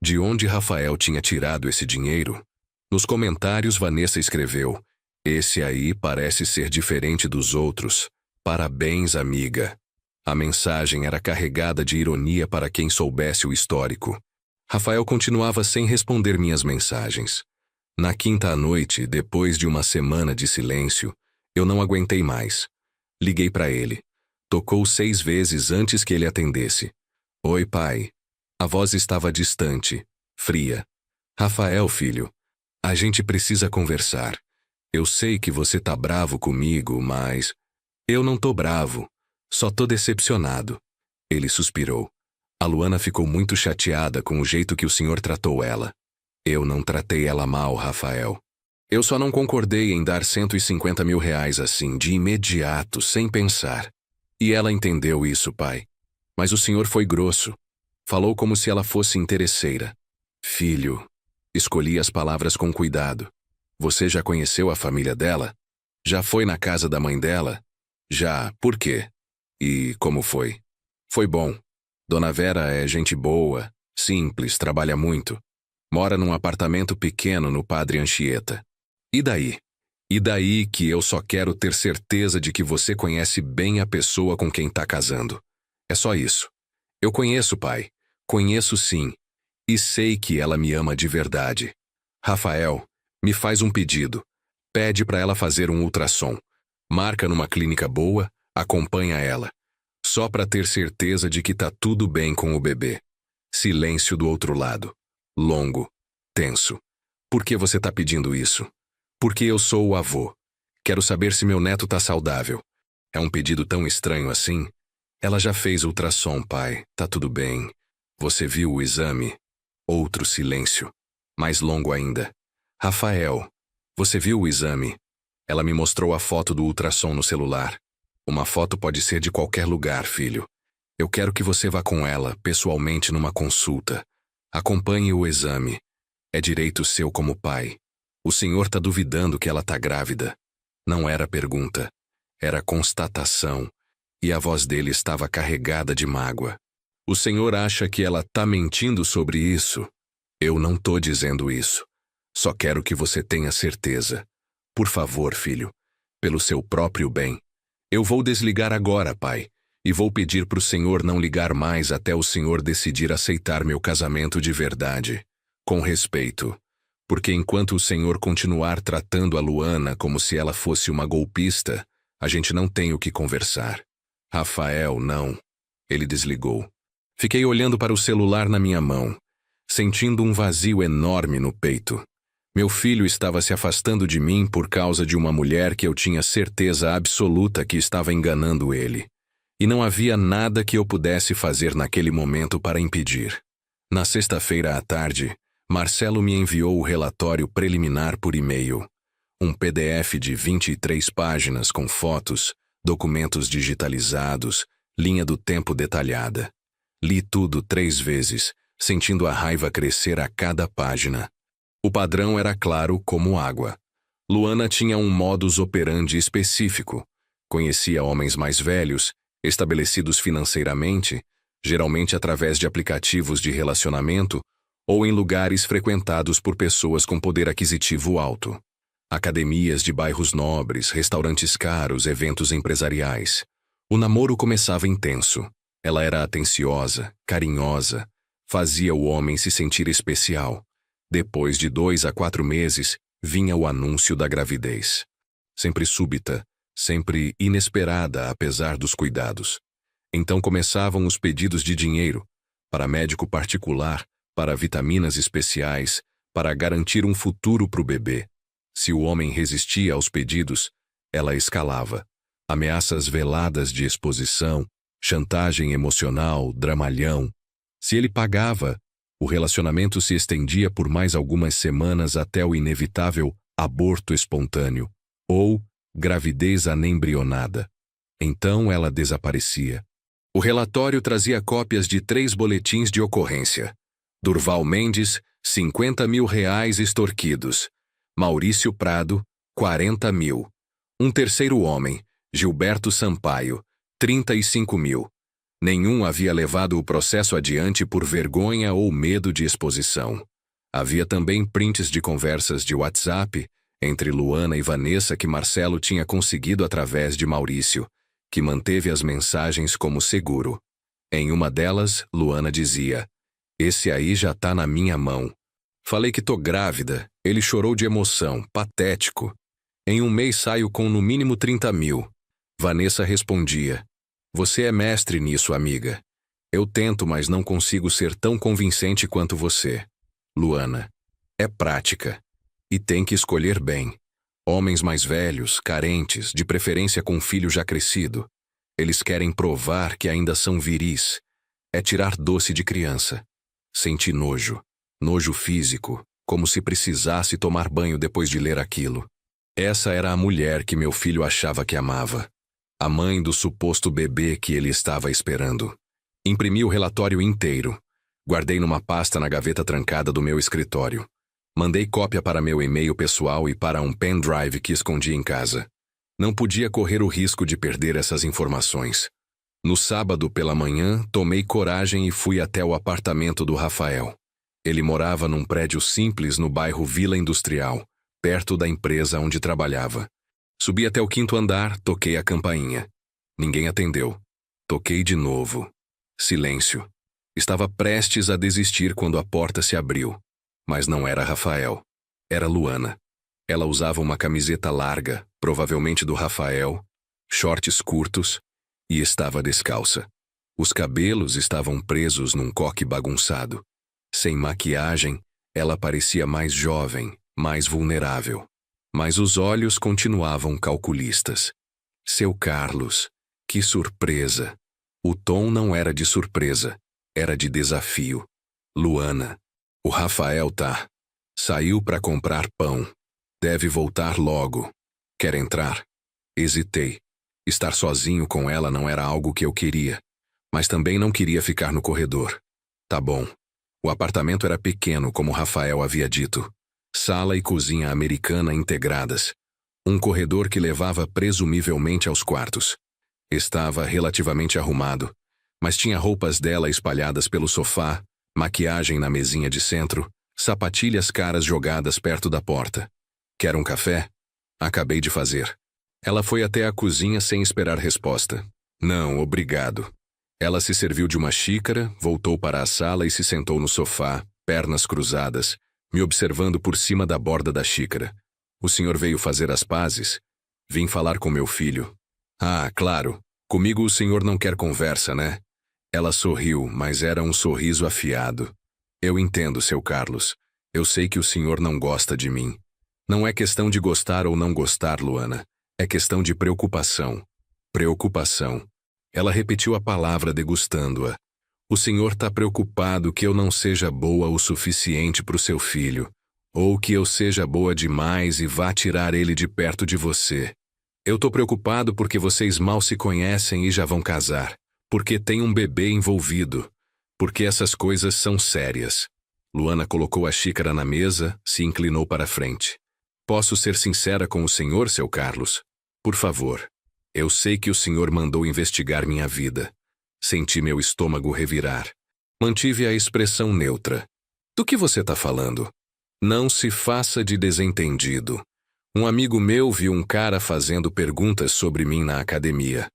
De onde Rafael tinha tirado esse dinheiro? Nos comentários, Vanessa escreveu: "Esse aí parece ser diferente dos outros. Parabéns, amiga." A mensagem era carregada de ironia para quem soubesse o histórico. Rafael continuava sem responder minhas mensagens. Na quinta à noite, depois de uma semana de silêncio, eu não aguentei mais. Liguei para ele. Tocou 6 vezes antes que ele atendesse. "Oi, pai." A voz estava distante, fria. "Rafael, filho, a gente precisa conversar. Eu sei que você tá bravo comigo, mas... Eu não tô bravo. Só tô decepcionado." Ele suspirou. "A Luana ficou muito chateada com o jeito que o senhor tratou ela." "Eu não tratei ela mal, Rafael. Eu só não concordei em dar 150 mil reais assim, de imediato, sem pensar. E ela entendeu isso, pai. Mas o senhor foi grosso. Falou como se ela fosse interesseira." "Filho." Escolhi as palavras com cuidado. "Você já conheceu a família dela? Já foi na casa da mãe dela?" "Já. Por quê? E como foi?" "Foi bom. Dona Vera é gente boa, simples, trabalha muito. Mora num apartamento pequeno no Padre Anchieta. E daí? E daí que eu só quero ter certeza de que você conhece bem a pessoa com quem tá casando. É só isso. Eu conheço, pai. Conheço sim. E sei que ela me ama de verdade. Rafael, me faz um pedido. Pede para ela fazer um ultrassom. Marca numa clínica boa, acompanha ela. Só para ter certeza de que tá tudo bem com o bebê." Silêncio do outro lado. Longo. Tenso. "Por que você tá pedindo isso?" "Porque eu sou o avô. Quero saber se meu neto tá saudável." "É um pedido tão estranho assim?" "Ela já fez ultrassom, pai. Tá tudo bem. Você viu o exame?" Outro silêncio. Mais longo ainda. "Rafael, você viu o exame?" Ela me mostrou a foto do ultrassom no celular. "Uma foto pode ser de qualquer lugar, filho. Eu quero que você vá com ela, pessoalmente, numa consulta. Acompanhe o exame. É direito seu como pai. O senhor tá duvidando que ela tá grávida." Não era pergunta. Era constatação. E a voz dele estava carregada de mágoa. "O senhor acha que ela tá mentindo sobre isso?" "Eu não tô dizendo isso. Só quero que você tenha certeza. Por favor, filho. Pelo seu próprio bem. Eu vou desligar agora, pai. E vou pedir pro senhor não ligar mais até o senhor decidir aceitar meu casamento de verdade. Com respeito. Porque enquanto o senhor continuar tratando a Luana como se ela fosse uma golpista, a gente não tem o que conversar." "Rafael, não." Ele desligou. Fiquei olhando para o celular na minha mão, sentindo um vazio enorme no peito. Meu filho estava se afastando de mim por causa de uma mulher que eu tinha certeza absoluta que estava enganando ele. E não havia nada que eu pudesse fazer naquele momento para impedir. Na sexta-feira à tarde, Marcelo me enviou o relatório preliminar por e-mail. Um PDF de 23 páginas com fotos, documentos digitalizados, linha do tempo detalhada. Li tudo 3 vezes, sentindo a raiva crescer a cada página. O padrão era claro como água. Luana tinha um modus operandi específico. Conhecia homens mais velhos, estabelecidos financeiramente, geralmente através de aplicativos de relacionamento ou em lugares frequentados por pessoas com poder aquisitivo alto. Academias de bairros nobres, restaurantes caros, eventos empresariais. O namoro começava intenso. Ela era atenciosa, carinhosa, fazia o homem se sentir especial. Depois de 2 a 4 meses, vinha o anúncio da gravidez. Sempre súbita, sempre inesperada apesar dos cuidados. Então começavam os pedidos de dinheiro, para médico particular, para vitaminas especiais, para garantir um futuro para o bebê. Se o homem resistia aos pedidos, ela escalava. Ameaças veladas de exposição, chantagem emocional, dramalhão. Se ele pagava, o relacionamento se estendia por mais algumas semanas até o inevitável aborto espontâneo, ou gravidez anembrionada. Então ela desaparecia. O relatório trazia cópias de 3 boletins de ocorrência. Durval Mendes, R$50 mil extorquidos. Maurício Prado, 40 mil. Um terceiro homem, Gilberto Sampaio, 35 mil. Nenhum havia levado o processo adiante por vergonha ou medo de exposição. Havia também prints de conversas de WhatsApp entre Luana e Vanessa que Marcelo tinha conseguido através de Maurício, que manteve as mensagens como seguro. Em uma delas, Luana dizia: "Esse aí já tá na minha mão. Falei que tô grávida." Ele chorou de emoção, patético. "Em um mês saio com no mínimo 30 mil. Vanessa respondia: "Você é mestre nisso, amiga. Eu tento, mas não consigo ser tão convincente quanto você." Luana: "É prática. E tem que escolher bem. Homens mais velhos, carentes, de preferência com filho já crescido. Eles querem provar que ainda são viris. É tirar doce de criança. Senti nojo. Nojo físico, como se precisasse tomar banho depois de ler aquilo. Essa era a mulher que meu filho achava que amava. A mãe do suposto bebê que ele estava esperando. Imprimi o relatório inteiro. Guardei numa pasta na gaveta trancada do meu escritório. Mandei cópia para meu e-mail pessoal e para um pendrive que escondi em casa. Não podia correr o risco de perder essas informações. No sábado pela manhã, tomei coragem e fui até o apartamento do Rafael. Ele morava num prédio simples no bairro Vila Industrial, perto da empresa onde trabalhava. Subi até o 5º andar, toquei a campainha. Ninguém atendeu. Toquei de novo. Silêncio. Estava prestes a desistir quando a porta se abriu. Mas não era Rafael. Era Luana. Ela usava uma camiseta larga, provavelmente do Rafael, shorts curtos, e estava descalça. Os cabelos estavam presos num coque bagunçado. Sem maquiagem, ela parecia mais jovem, mais vulnerável. Mas os olhos continuavam calculistas. Seu Carlos, que surpresa! O tom não era de surpresa, era de desafio. Luana, o Rafael tá. Saiu para comprar pão. Deve voltar logo. Quer entrar? Hesitei. Estar sozinho com ela não era algo que eu queria, mas também não queria ficar no corredor. Tá bom. O apartamento era pequeno, como Rafael havia dito. Sala e cozinha americana integradas. Um corredor que levava presumivelmente aos quartos. Estava relativamente arrumado, mas tinha roupas dela espalhadas pelo sofá, maquiagem na mesinha de centro, sapatilhas caras jogadas perto da porta. Quer um café? Acabei de fazer. Ela foi até a cozinha sem esperar resposta. Não, obrigado. Ela se serviu de uma xícara, voltou para a sala e se sentou no sofá, pernas cruzadas, me observando por cima da borda da xícara. O senhor veio fazer as pazes? Vim falar com meu filho. Ah, claro. Comigo o senhor não quer conversa, né? Ela sorriu, mas era um sorriso afiado. Eu entendo, seu Carlos. Eu sei que o senhor não gosta de mim. Não é questão de gostar ou não gostar, Luana. É questão de preocupação. Preocupação. Ela repetiu a palavra degustando-a. O senhor está preocupado que eu não seja boa o suficiente para o seu filho, ou que eu seja boa demais e vá tirar ele de perto de você. Eu tô preocupado porque vocês mal se conhecem e já vão casar, porque tem um bebê envolvido, porque essas coisas são sérias. Luana colocou a xícara na mesa, se inclinou para a frente. Posso ser sincera com o senhor, seu Carlos? Por favor. Eu sei que o senhor mandou investigar minha vida. Senti meu estômago revirar. Mantive a expressão neutra. Do que você está falando? Não se faça de desentendido. Um amigo meu viu um cara fazendo perguntas sobre mim na academia.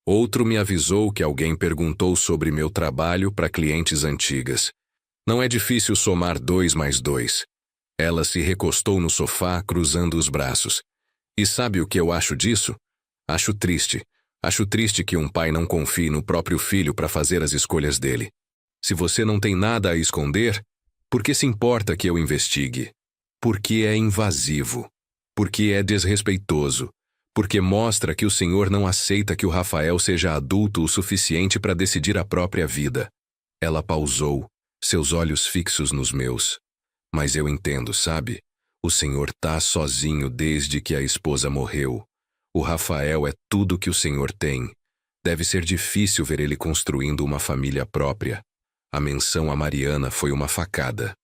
Outro me avisou que alguém perguntou sobre meu trabalho para clientes antigas. Não é difícil somar 2 mais 2. Ela se recostou no sofá, cruzando os braços. E sabe o que eu acho disso? Acho triste. Acho triste que um pai não confie no próprio filho para fazer as escolhas dele. Se você não tem nada a esconder, por que se importa que eu investigue? Porque é invasivo. Porque é desrespeitoso. Porque mostra que o senhor não aceita que o Rafael seja adulto o suficiente para decidir a própria vida. Ela pausou, seus olhos fixos nos meus. Mas eu entendo, sabe? O senhor tá sozinho desde que a esposa morreu. O Rafael é tudo que o senhor tem. Deve ser difícil ver ele construindo uma família própria. A menção a Mariana foi uma facada.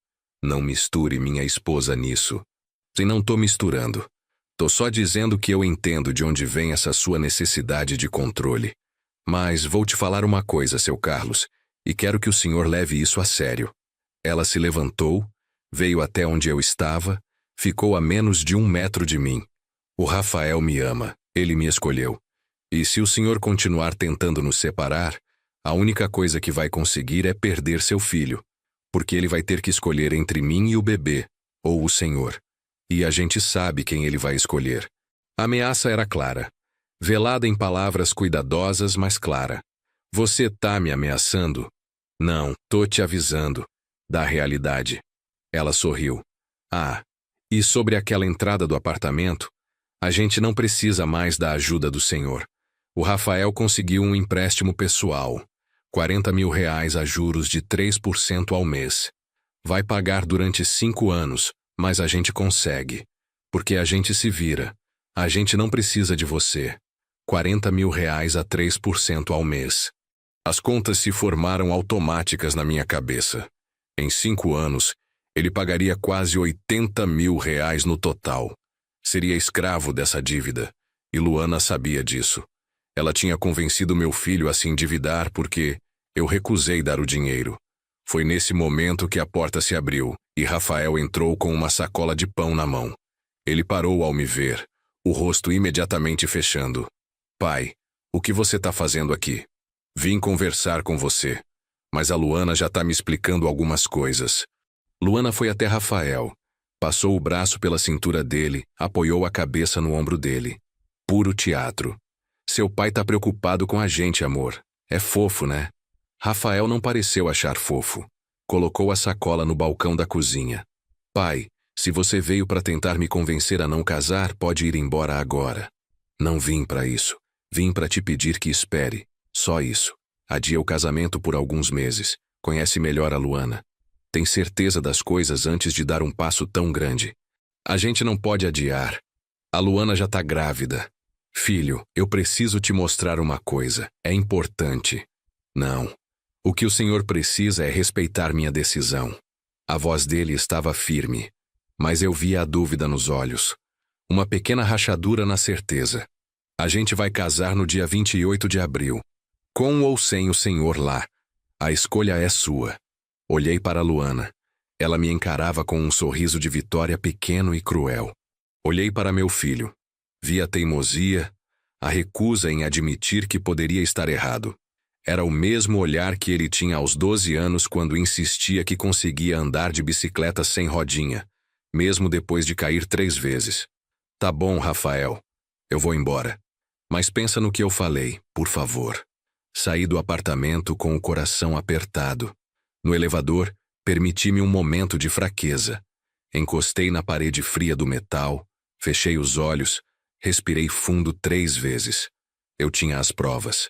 Não misture minha esposa nisso. E não tô misturando. Tô só dizendo que eu entendo de onde vem essa sua necessidade de controle. Mas vou te falar uma coisa, seu Carlos, e quero que o senhor leve isso a sério. Ela se levantou, veio até onde eu estava, ficou a menos de 1 metro de mim. O Rafael me ama, ele me escolheu. E se o senhor continuar tentando nos separar, a única coisa que vai conseguir é perder seu filho, porque ele vai ter que escolher entre mim e o bebê, ou o senhor. E a gente sabe quem ele vai escolher. A ameaça era clara, velada em palavras cuidadosas, mas clara. Você tá me ameaçando? Não, tô te avisando. Da realidade. Ela sorriu. Ah, e sobre aquela entrada do apartamento, a gente não precisa mais da ajuda do senhor. O Rafael conseguiu um empréstimo pessoal, R$40 mil a juros de 3% ao mês. Vai pagar durante 5 anos, mas a gente consegue. Porque a gente se vira. A gente não precisa de você. R$40 mil a 3% ao mês. As contas se formaram automáticas na minha cabeça. Em 5 anos, ele pagaria quase R$80 mil no total. Seria escravo dessa dívida. E Luana sabia disso. Ela tinha convencido meu filho a se endividar porque eu recusei dar o dinheiro. Foi nesse momento que a porta se abriu e Rafael entrou com uma sacola de pão na mão. Ele parou ao me ver, o rosto imediatamente fechando. Pai, o que você está fazendo aqui? Vim conversar com você, mas a Luana já está me explicando algumas coisas. Luana foi até Rafael, passou o braço pela cintura dele, apoiou a cabeça no ombro dele. Puro teatro. Seu pai está preocupado com a gente, amor. É fofo, né? Rafael não pareceu achar fofo. Colocou a sacola no balcão da cozinha. Pai, se você veio para tentar me convencer a não casar, pode ir embora agora. Não vim para isso. Vim para te pedir que espere. Só isso. Adia o casamento por alguns meses. Conhece melhor a Luana. Tem certeza das coisas antes de dar um passo tão grande. A gente não pode adiar. A Luana já tá grávida. Filho, eu preciso te mostrar uma coisa. É importante. Não. O que o senhor precisa é respeitar minha decisão. A voz dele estava firme, mas eu via a dúvida nos olhos. Uma pequena rachadura na certeza. A gente vai casar no dia 28 de abril. Com ou sem o senhor lá. A escolha é sua. Olhei para Luana. Ela me encarava com um sorriso de vitória pequeno e cruel. Olhei para meu filho. Vi a teimosia, a recusa em admitir que poderia estar errado. Era o mesmo olhar que ele tinha aos 12 anos quando insistia que conseguia andar de bicicleta sem rodinha, mesmo depois de cair 3 vezes. Tá bom, Rafael. Eu vou embora. Mas pensa no que eu falei, por favor. Saí do apartamento com o coração apertado. No elevador, permiti-me um momento de fraqueza. Encostei na parede fria do metal, fechei os olhos, respirei fundo 3 vezes. Eu tinha as provas.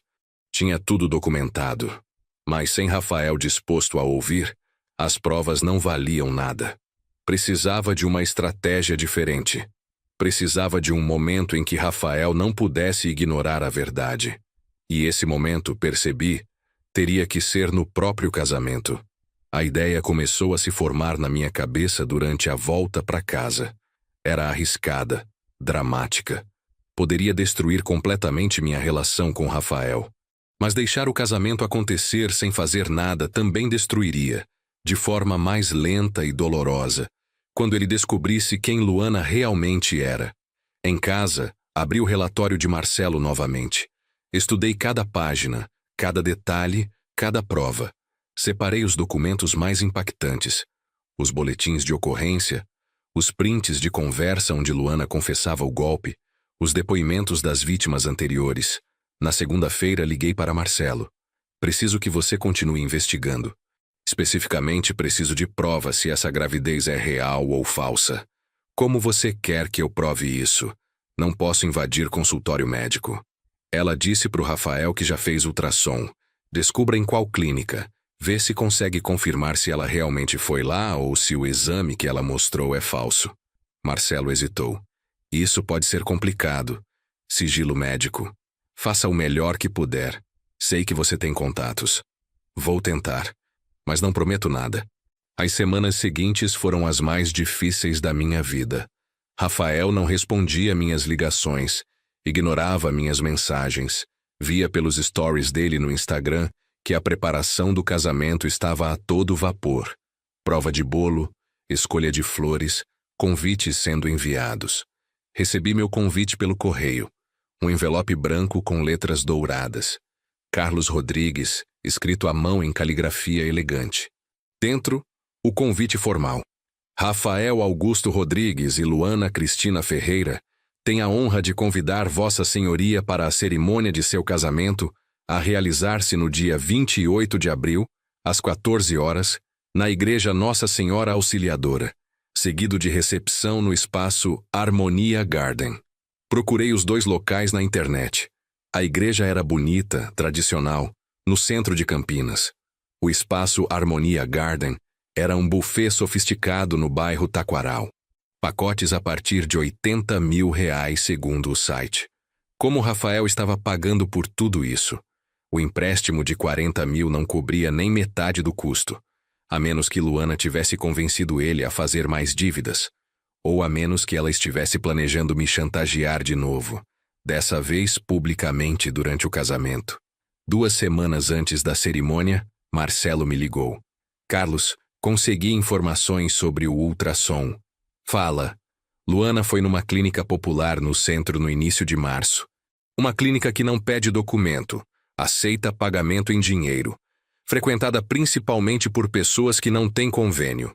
Tinha tudo documentado. Mas sem Rafael disposto a ouvir, as provas não valiam nada. Precisava de uma estratégia diferente. Precisava de um momento em que Rafael não pudesse ignorar a verdade. E esse momento, percebi, teria que ser no próprio casamento. A ideia começou a se formar na minha cabeça durante a volta para casa. Era arriscada, dramática. Poderia destruir completamente minha relação com Rafael. Mas deixar o casamento acontecer sem fazer nada também destruiria, de forma mais lenta e dolorosa, quando ele descobrisse quem Luana realmente era. Em casa, abri o relatório de Marcelo novamente. Estudei cada página, cada detalhe, cada prova. Separei os documentos mais impactantes, os boletins de ocorrência, os prints de conversa onde Luana confessava o golpe, os depoimentos das vítimas anteriores. Na segunda-feira, liguei para Marcelo. Preciso que você continue investigando. Especificamente, preciso de provas se essa gravidez é real ou falsa. Como você quer que eu prove isso? Não posso invadir consultório médico. Ela disse para o Rafael que já fez ultrassom. Descubra em qual clínica. Vê se consegue confirmar se ela realmente foi lá ou se o exame que ela mostrou é falso. Marcelo hesitou. Isso pode ser complicado. Sigilo médico. Faça o melhor que puder. Sei que você tem contatos. Vou tentar. Mas não prometo nada. As semanas seguintes foram as mais difíceis da minha vida. Rafael não respondia minhas ligações, ignorava minhas mensagens, via pelos stories dele no Instagram que a preparação do casamento estava a todo vapor. Prova de bolo, escolha de flores, convites sendo enviados. Recebi meu convite pelo correio. Um envelope branco com letras douradas. Carlos Rodrigues, escrito à mão em caligrafia elegante. Dentro, o convite formal. Rafael Augusto Rodrigues e Luana Cristina Ferreira têm a honra de convidar Vossa Senhoria para a cerimônia de seu casamento a realizar-se no dia 28 de abril, às 14 horas, na Igreja Nossa Senhora Auxiliadora, seguido de recepção no espaço Harmonia Garden. Procurei os dois locais na internet. A igreja era bonita, tradicional, no centro de Campinas. O espaço Harmonia Garden era um buffet sofisticado no bairro Taquaral. Pacotes a partir de R$80 mil segundo o site. Como Rafael estava pagando por tudo isso? O empréstimo de 40 mil não cobria nem metade do custo, a menos que Luana tivesse convencido ele a fazer mais dívidas, ou a menos que ela estivesse planejando me chantagear de novo, dessa vez publicamente durante o casamento. 2 semanas antes da cerimônia, Marcelo me ligou. Carlos, consegui informações sobre o ultrassom. Fala. Luana foi numa clínica popular no centro no início de março. Uma clínica que não pede documento, aceita pagamento em dinheiro, frequentada principalmente por pessoas que não têm convênio.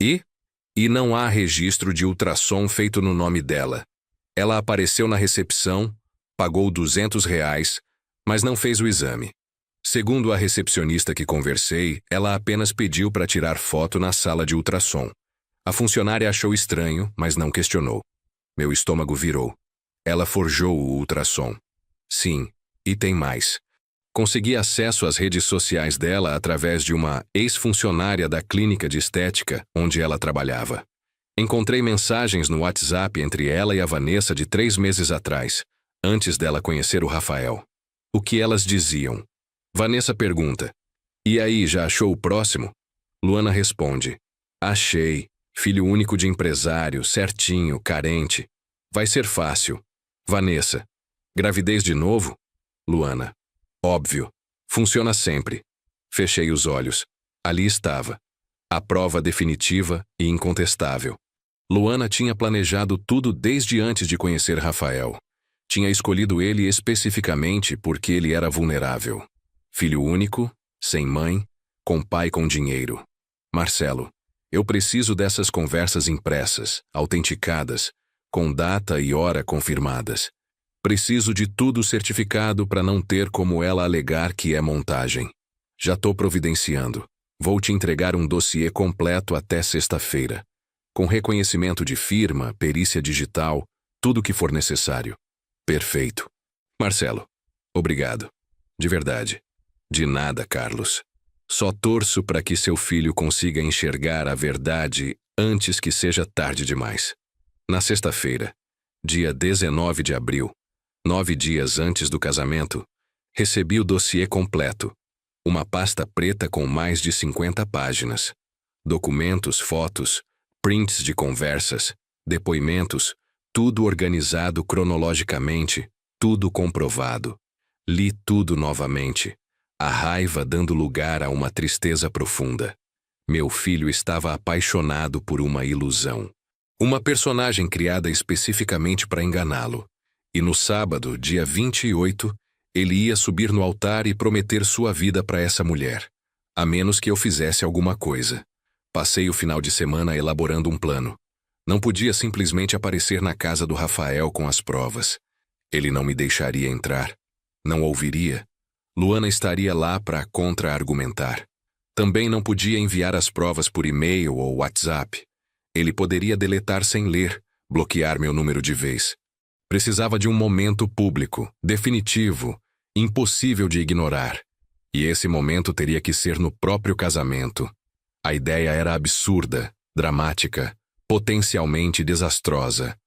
E não há registro de ultrassom feito no nome dela. Ela apareceu na recepção, pagou R$200, mas não fez o exame. Segundo a recepcionista que conversei, ela apenas pediu para tirar foto na sala de ultrassom. A funcionária achou estranho, mas não questionou. Meu estômago virou. Ela forjou o ultrassom. Sim, e tem mais. Consegui acesso às redes sociais dela através de uma ex-funcionária da clínica de estética onde ela trabalhava. Encontrei mensagens no WhatsApp entre ela e a Vanessa de 3 meses atrás, antes dela conhecer o Rafael. O que elas diziam? Vanessa pergunta: E aí, já achou o próximo? Luana responde: Achei. Filho único de empresário, certinho, carente. Vai ser fácil. Vanessa: Gravidez de novo? Luana: Óbvio. Funciona sempre. Fechei os olhos. Ali estava. A prova definitiva e incontestável. Luana tinha planejado tudo desde antes de conhecer Rafael. Tinha escolhido ele especificamente porque ele era vulnerável. Filho único, sem mãe, com pai com dinheiro. Marcelo, eu preciso dessas conversas impressas, autenticadas, com data e hora confirmadas. Preciso de tudo certificado para não ter como ela alegar que é montagem. Já tô providenciando. Vou te entregar um dossiê completo até sexta-feira, com reconhecimento de firma, perícia digital, tudo o que for necessário. Perfeito. Marcelo, obrigado. De verdade. De nada, Carlos. Só torço para que seu filho consiga enxergar a verdade antes que seja tarde demais. Na sexta-feira, dia 19 de abril, 9 dias antes do casamento, recebi o dossiê completo. Uma pasta preta com mais de 50 páginas. Documentos, fotos, prints de conversas, depoimentos, tudo organizado cronologicamente, tudo comprovado. Li tudo novamente, a raiva dando lugar a uma tristeza profunda. Meu filho estava apaixonado por uma ilusão. Uma personagem criada especificamente para enganá-lo. E no sábado, dia 28, ele ia subir no altar e prometer sua vida para essa mulher, a menos que eu fizesse alguma coisa. Passei o final de semana elaborando um plano. Não podia simplesmente aparecer na casa do Rafael com as provas. Ele não me deixaria entrar. Não ouviria. Luana estaria lá para contra-argumentar. Também não podia enviar as provas por e-mail ou WhatsApp. Ele poderia deletar sem ler, bloquear meu número de vez. Precisava de um momento público, definitivo, impossível de ignorar. E esse momento teria que ser no próprio casamento. A ideia era absurda, dramática, potencialmente desastrosa.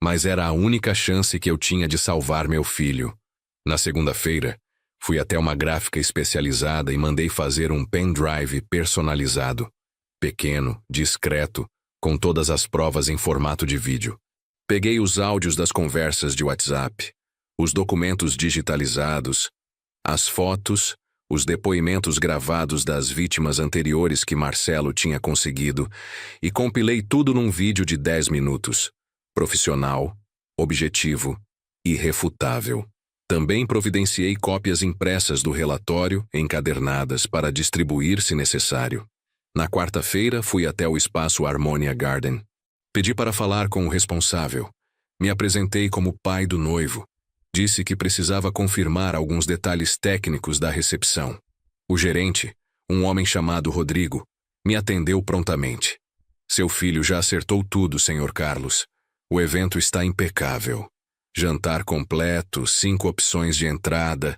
Mas era a única chance que eu tinha de salvar meu filho. Na segunda-feira, fui até uma gráfica especializada e mandei fazer um pendrive personalizado. Pequeno, discreto, com todas as provas em formato de vídeo. Peguei os áudios das conversas de WhatsApp, os documentos digitalizados, as fotos, os depoimentos gravados das vítimas anteriores que Marcelo tinha conseguido e compilei tudo num vídeo de 10 minutos. Profissional, objetivo, irrefutável. Também providenciei cópias impressas do relatório, encadernadas, para distribuir se necessário. Na quarta-feira, fui até o espaço Harmonia Garden. Pedi para falar com o responsável. Me apresentei como pai do noivo. Disse que precisava confirmar alguns detalhes técnicos da recepção. O gerente, um homem chamado Rodrigo, me atendeu prontamente. Seu filho já acertou tudo, Sr. Carlos. O evento está impecável. Jantar completo, 5 opções de entrada,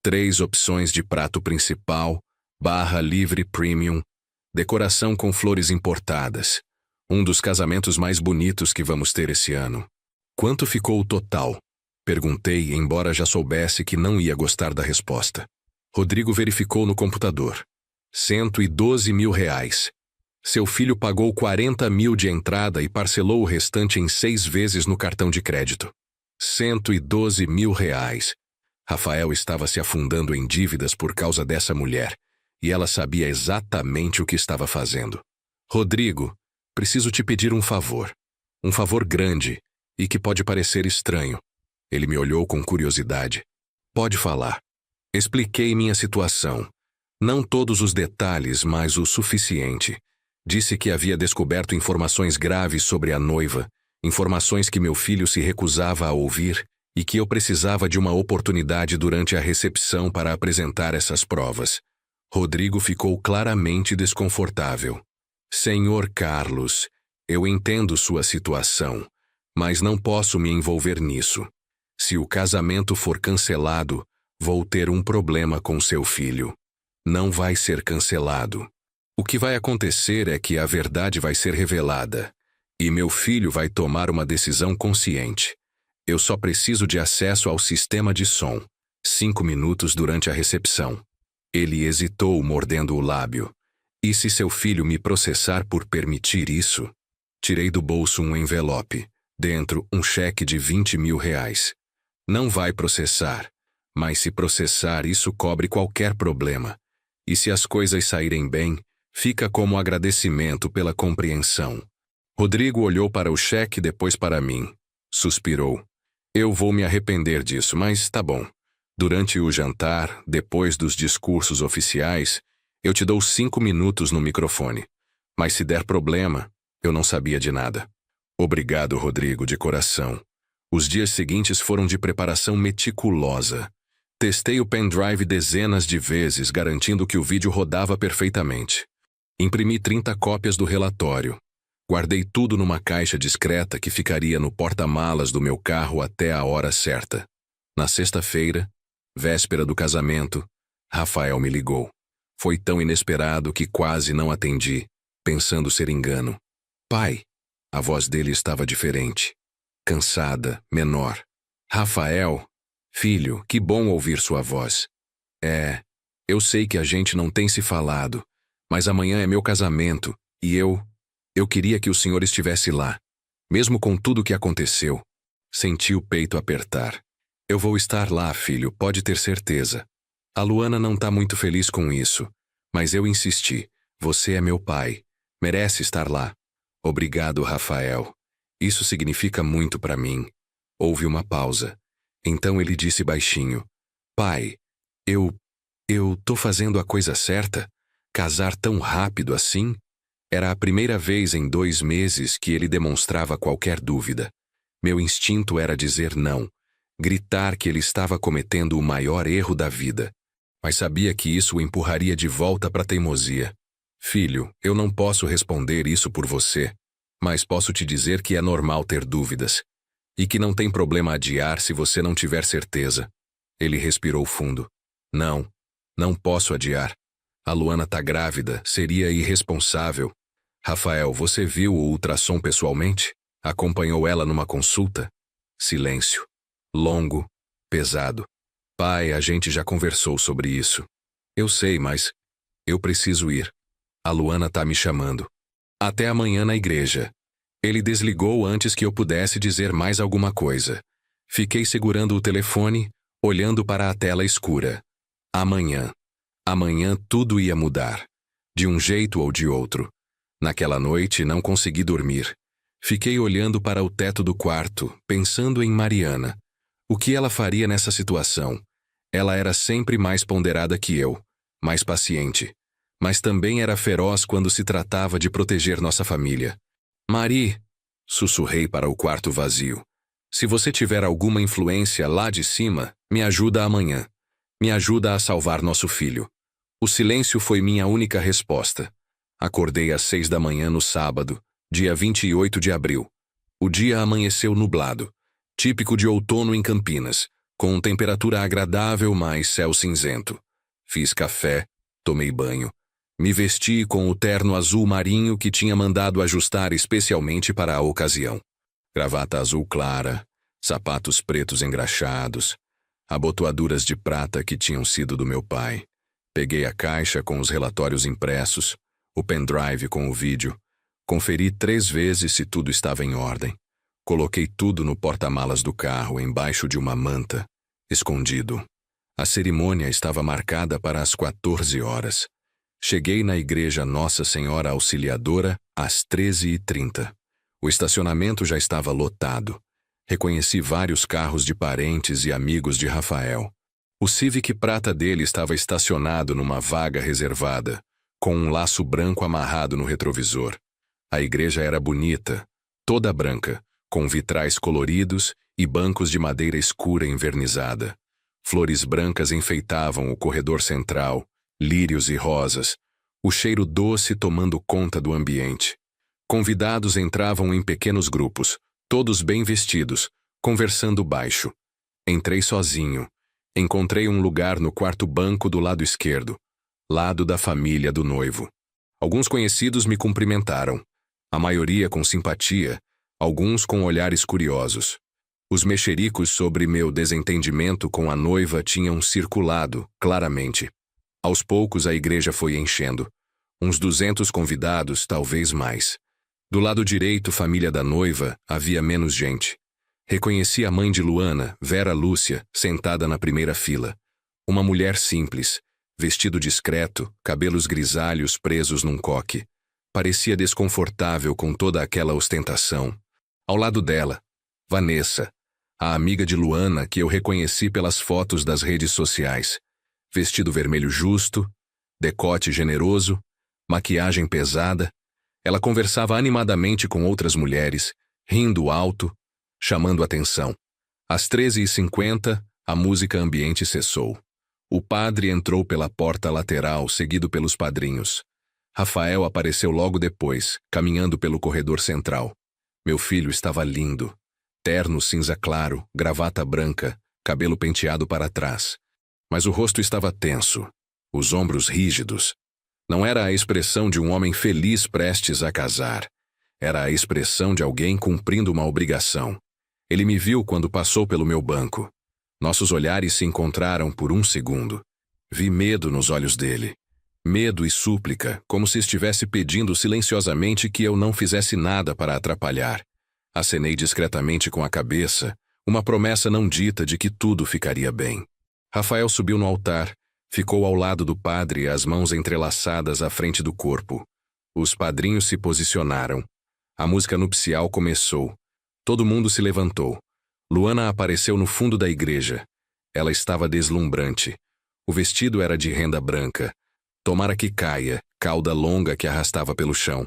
3 opções de prato principal, barra livre premium, decoração com flores importadas. Um dos casamentos mais bonitos que vamos ter esse ano. Quanto ficou o total? Perguntei, embora já soubesse que não ia gostar da resposta. Rodrigo verificou no computador. 112 mil reais. Seu filho pagou 40 mil de entrada e parcelou o restante em 6 vezes no cartão de crédito. 112 mil reais. Rafael estava se afundando em dívidas por causa dessa mulher, e ela sabia exatamente o que estava fazendo. Rodrigo, preciso te pedir um favor. Um favor grande, e que pode parecer estranho. Ele me olhou com curiosidade. Pode falar. Expliquei minha situação. Não todos os detalhes, mas o suficiente. Disse que havia descoberto informações graves sobre a noiva, informações que meu filho se recusava a ouvir e que eu precisava de uma oportunidade durante a recepção para apresentar essas provas. Rodrigo ficou claramente desconfortável. Senhor Carlos, eu entendo sua situação, mas não posso me envolver nisso. Se o casamento for cancelado, vou ter um problema com seu filho. Não vai ser cancelado. O que vai acontecer é que a verdade vai ser revelada, e meu filho vai tomar uma decisão consciente. Eu só preciso de acesso ao sistema de som. 5 minutos durante a recepção. Ele hesitou, mordendo o lábio. E se seu filho me processar por permitir isso? Tirei do bolso um envelope. Dentro, um cheque de 20 mil reais. Não vai processar. Mas se processar, isso cobre qualquer problema. E se as coisas saírem bem, fica como agradecimento pela compreensão. Rodrigo olhou para o cheque, depois para mim. Suspirou. Eu vou me arrepender disso, mas tá bom. Durante o jantar, depois dos discursos oficiais, eu te dou 5 minutos no microfone. Mas se der problema, eu não sabia de nada. Obrigado, Rodrigo, de coração. Os dias seguintes foram de preparação meticulosa. Testei o pendrive dezenas de vezes, garantindo que o vídeo rodava perfeitamente. Imprimi 30 cópias do relatório. Guardei tudo numa caixa discreta que ficaria no porta-malas do meu carro até a hora certa. Na sexta-feira, Véspera do casamento, Rafael me ligou. Foi tão inesperado que quase não atendi, pensando ser engano. Pai! A voz dele estava diferente. Cansada, menor. Rafael! Filho, que bom ouvir sua voz. Eu sei que a gente não tem se falado, mas amanhã é meu casamento, e eu queria que o senhor estivesse lá. Mesmo com tudo o que aconteceu. Senti o peito apertar. Eu vou estar lá, filho, pode ter certeza. A Luana não tá muito feliz com isso, mas eu insisti. Você é meu pai. Merece estar lá. Obrigado, Rafael. Isso significa muito para mim. Houve uma pausa. Então ele disse baixinho. Pai, eu tô fazendo a coisa certa? Casar tão rápido assim? Era a primeira vez em 2 meses que ele demonstrava qualquer dúvida. Meu instinto era dizer não, gritar que ele estava cometendo o maior erro da vida. Mas sabia que isso o empurraria de volta para a teimosia. Filho, eu não posso responder isso por você, mas posso te dizer que é normal ter dúvidas. E que não tem problema adiar se você não tiver certeza. Ele respirou fundo. Não posso adiar. A Luana tá grávida, seria irresponsável. Rafael, você viu o ultrassom pessoalmente? Acompanhou ela numa consulta? Silêncio. Longo, pesado. Pai, a gente já conversou sobre isso. Eu sei, mas eu preciso ir. A Luana tá me chamando. Até amanhã na igreja. Ele desligou antes que eu pudesse dizer mais alguma coisa. Fiquei segurando o telefone, olhando para a tela escura. Amanhã. Amanhã tudo ia mudar. De um jeito ou de outro. Naquela noite não consegui dormir. Fiquei olhando para o teto do quarto, pensando em Mariana. O que ela faria nessa situação? Ela era sempre mais ponderada que eu, mais paciente. Mas também era feroz quando se tratava de proteger nossa família. Mari, sussurrei para o quarto vazio. Se você tiver alguma influência lá de cima, me ajuda amanhã. Me ajuda a salvar nosso filho. O silêncio foi minha única resposta. Acordei às 6 da manhã no sábado, dia 28 de abril. O dia amanheceu nublado, típico de outono em Campinas, com temperatura agradável, mas céu cinzento. Fiz café, tomei banho. Me vesti com o terno azul marinho que tinha mandado ajustar especialmente para a ocasião. Gravata azul clara, sapatos pretos engraxados, abotoaduras de prata que tinham sido do meu pai. Peguei a caixa com os relatórios impressos, o pendrive com o vídeo. Conferi 3 vezes se tudo estava em ordem. Coloquei tudo no porta-malas do carro, embaixo de uma manta, escondido. A cerimônia estava marcada para as 14 horas. Cheguei na igreja Nossa Senhora Auxiliadora às 13h30. O estacionamento já estava lotado. Reconheci vários carros de parentes e amigos de Rafael. O Civic prata dele estava estacionado numa vaga reservada, com um laço branco amarrado no retrovisor. A igreja era bonita, toda branca, com vitrais coloridos e bancos de madeira escura envernizada. Flores brancas enfeitavam o corredor central, lírios e rosas, o cheiro doce tomando conta do ambiente. Convidados entravam em pequenos grupos, todos bem vestidos, conversando baixo. Entrei sozinho. Encontrei um lugar no quarto banco do lado esquerdo, lado da família do noivo. Alguns conhecidos me cumprimentaram, a maioria com simpatia, alguns com olhares curiosos. Os mexericos sobre meu desentendimento com a noiva tinham circulado, claramente. Aos poucos a igreja foi enchendo. Uns 200 convidados, talvez mais. Do lado direito, família da noiva, havia menos gente. Reconheci a mãe de Luana, Vera Lúcia, sentada na primeira fila. Uma mulher simples, vestido discreto, cabelos grisalhos presos num coque. Parecia desconfortável com toda aquela ostentação. Ao lado dela, Vanessa, a amiga de Luana que eu reconheci pelas fotos das redes sociais. Vestido vermelho justo, decote generoso, maquiagem pesada. Ela conversava animadamente com outras mulheres, rindo alto, chamando atenção. Às 13h50, a música ambiente cessou. O padre entrou pela porta lateral, seguido pelos padrinhos. Rafael apareceu logo depois, caminhando pelo corredor central. Meu filho estava lindo. Terno cinza claro, gravata branca, cabelo penteado para trás. mas o rosto estava tenso, os ombros rígidos. Não era a expressão de um homem feliz prestes a casar. Era a expressão de alguém cumprindo uma obrigação. Ele me viu quando passou pelo meu banco. Nossos olhares se encontraram por um segundo. Vi medo nos olhos dele. Medo e súplica, como se estivesse pedindo silenciosamente que eu não fizesse nada para atrapalhar. Acenei discretamente com a cabeça, uma promessa não dita de que tudo ficaria bem. Rafael subiu no altar, ficou ao lado do padre, as mãos entrelaçadas à frente do corpo. Os padrinhos se posicionaram. A música nupcial começou. Todo mundo se levantou. Luana apareceu no fundo da igreja. Ela estava deslumbrante. O vestido era de renda branca. Tomara que caia, cauda longa que arrastava pelo chão.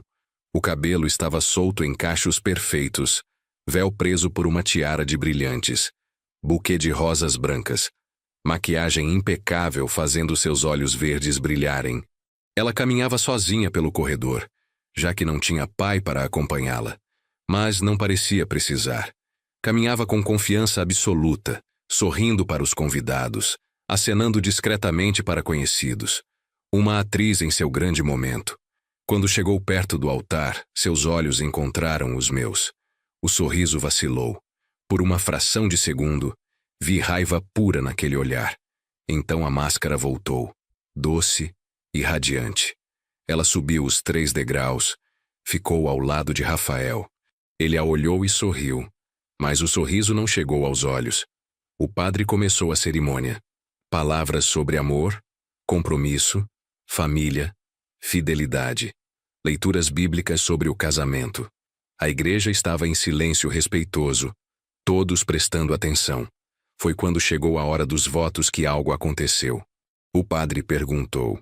O cabelo estava solto em cachos perfeitos, véu preso por uma tiara de brilhantes, buquê de rosas brancas, maquiagem impecável fazendo seus olhos verdes brilharem. Ela caminhava sozinha pelo corredor, já que não tinha pai para acompanhá-la, mas não parecia precisar. Caminhava com confiança absoluta, sorrindo para os convidados, acenando discretamente para conhecidos. Uma atriz em seu grande momento. Quando chegou perto do altar, seus olhos encontraram os meus. O sorriso vacilou. Por uma fração de segundo, vi raiva pura naquele olhar. Então a máscara voltou, doce e radiante. Ela subiu os 3 degraus, ficou ao lado de Rafael. Ele a olhou e sorriu, mas o sorriso não chegou aos olhos. O padre começou a cerimônia. Palavras sobre amor, compromisso, família, fidelidade. Leituras bíblicas sobre o casamento. A igreja estava em silêncio respeitoso, todos prestando atenção. Foi quando chegou a hora dos votos que algo aconteceu. O padre perguntou: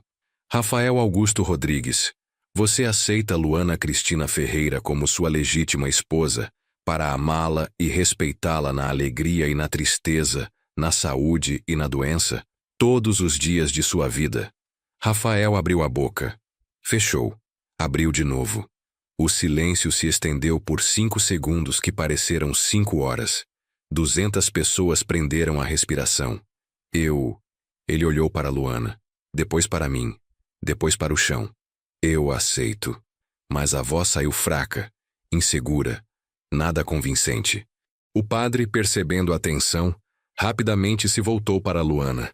Rafael Augusto Rodrigues, você aceita Luana Cristina Ferreira como sua legítima esposa, para amá-la e respeitá-la na alegria e na tristeza, na saúde e na doença, todos os dias de sua vida? Rafael abriu a boca. Fechou. Abriu de novo. O silêncio se estendeu por 5 segundos que pareceram 5 horas. 200 pessoas prenderam a respiração. Ele olhou para Luana, depois para mim, depois para o chão. Eu aceito. Mas a voz saiu fraca, insegura, nada convincente. O padre, percebendo a tensão, rapidamente se voltou para Luana.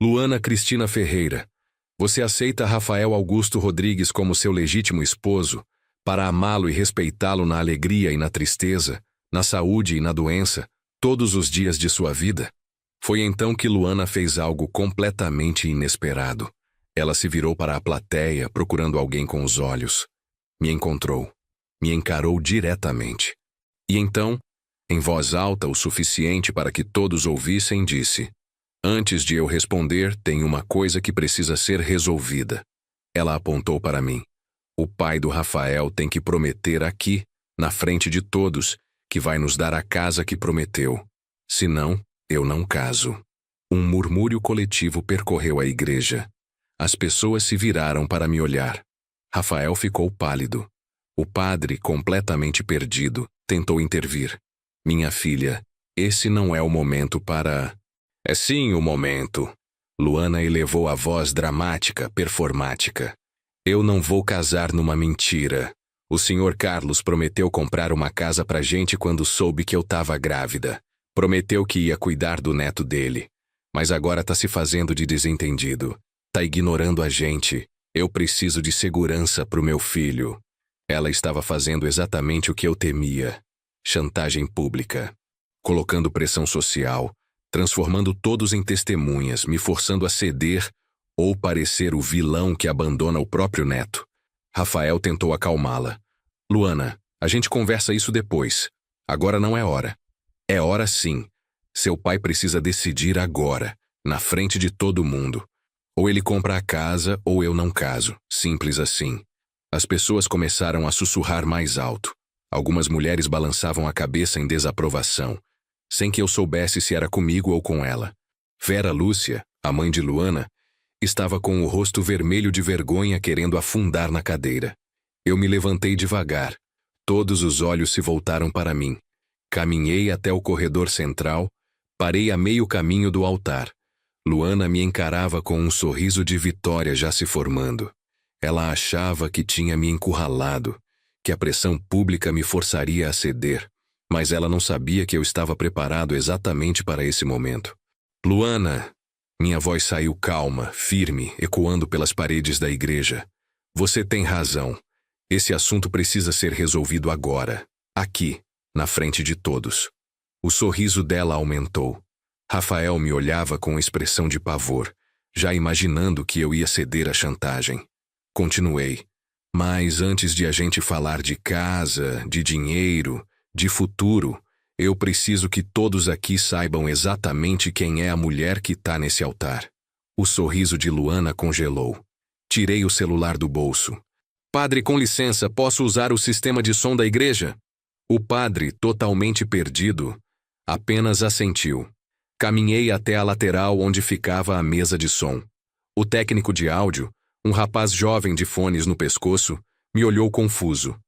Luana Cristina Ferreira, você aceita Rafael Augusto Rodrigues como seu legítimo esposo, para amá-lo e respeitá-lo na alegria e na tristeza, na saúde e na doença, todos os dias de sua vida? Foi então que Luana fez algo completamente inesperado. Ela se virou para a plateia, procurando alguém com os olhos. Me encontrou. Me encarou diretamente. E então, em voz alta o suficiente para que todos ouvissem, disse: Antes de eu responder, tem uma coisa que precisa ser resolvida. Ela apontou para mim. O pai do Rafael tem que prometer aqui, na frente de todos, que vai nos dar a casa que prometeu. Senão, eu não caso. Um murmúrio coletivo percorreu a igreja. As pessoas se viraram para me olhar. Rafael ficou pálido. O padre, completamente perdido, tentou intervir. Minha filha, esse não é o momento para... É sim o momento. Luana elevou a voz dramática, performática. Eu não vou casar numa mentira. O senhor Carlos prometeu comprar uma casa pra gente quando soube que eu tava grávida. Prometeu que ia cuidar do neto dele. Mas agora tá se fazendo de desentendido. Tá ignorando a gente. Eu preciso de segurança pro meu filho. Ela estava fazendo exatamente o que eu temia. Chantagem pública. Colocando pressão social, transformando todos em testemunhas, me forçando a ceder ou parecer o vilão que abandona o próprio neto. Rafael tentou acalmá-la. Luana, a gente conversa isso depois. Agora não é hora. É hora sim. Seu pai precisa decidir agora, na frente de todo mundo. Ou ele compra a casa ou eu não caso. Simples assim. As pessoas começaram a sussurrar mais alto. Algumas mulheres balançavam a cabeça em desaprovação, sem que eu soubesse se era comigo ou com ela. Vera Lúcia, a mãe de Luana, estava com o rosto vermelho de vergonha, querendo afundar na cadeira. Eu me levantei devagar. Todos os olhos se voltaram para mim. Caminhei até o corredor central, parei a meio caminho do altar. Luana me encarava com um sorriso de vitória já se formando. Ela achava que tinha me encurralado, que a pressão pública me forçaria a ceder, mas ela não sabia que eu estava preparado exatamente para esse momento. Luana, minha voz saiu calma, firme, ecoando pelas paredes da igreja. Você tem razão. Esse assunto precisa ser resolvido agora, aqui, na frente de todos. O sorriso dela aumentou. Rafael me olhava com expressão de pavor, já imaginando que eu ia ceder à chantagem. Continuei. Mas antes de a gente falar de casa, de dinheiro, de futuro, eu preciso que todos aqui saibam exatamente quem é a mulher que está nesse altar. O sorriso de Luana congelou. Tirei o celular do bolso. Padre, com licença, posso usar o sistema de som da igreja? O padre, totalmente perdido, apenas assentiu. Caminhei até a lateral onde ficava a mesa de som. O técnico de áudio, um rapaz jovem de fones no pescoço, me olhou confuso.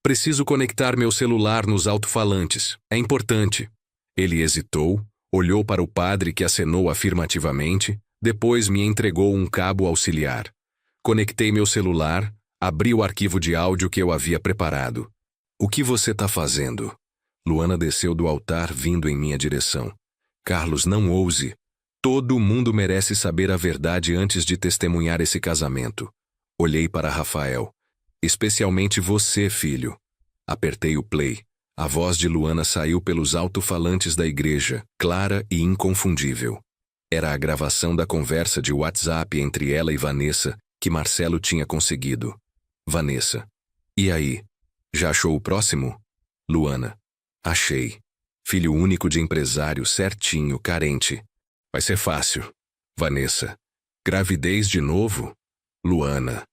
Preciso conectar meu celular nos alto-falantes. É importante. Ele hesitou, olhou para o padre que acenou afirmativamente, depois me entregou um cabo auxiliar. Conectei meu celular, abri o arquivo de áudio que eu havia preparado. O que você está fazendo? Luana desceu do altar vindo em minha direção. Carlos, não ouse. Todo mundo merece saber a verdade antes de testemunhar esse casamento. Olhei para Rafael. Especialmente você, filho. Apertei o play. A voz de Luana saiu pelos alto-falantes da igreja, clara e inconfundível. Era a gravação da conversa de WhatsApp entre ela e Vanessa, que Marcelo tinha conseguido. Vanessa. E aí? Já achou o próximo? Luana. Achei. Filho único de empresário, certinho, carente. Vai ser fácil. Vanessa. Gravidez de novo? Luana.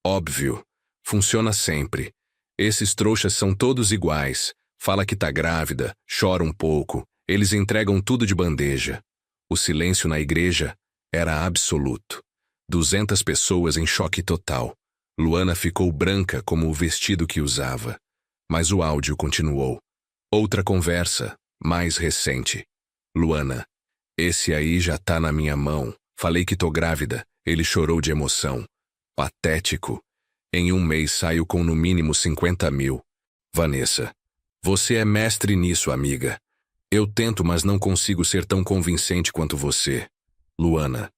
Óbvio. Funciona sempre. Esses trouxas são todos iguais. Fala que tá grávida, chora um pouco. Eles entregam tudo de bandeja. O silêncio na igreja era absoluto. 200 pessoas em choque total. Luana ficou branca como o vestido que usava. Mas o áudio continuou. Outra conversa, mais recente. Luana. Esse aí já tá na minha mão. Falei que tô grávida. Ele chorou de emoção. Patético. Em um mês saio com no mínimo 50 mil. Vanessa. Você é mestre nisso, amiga. Eu tento, mas não consigo ser tão convincente quanto você. Luana.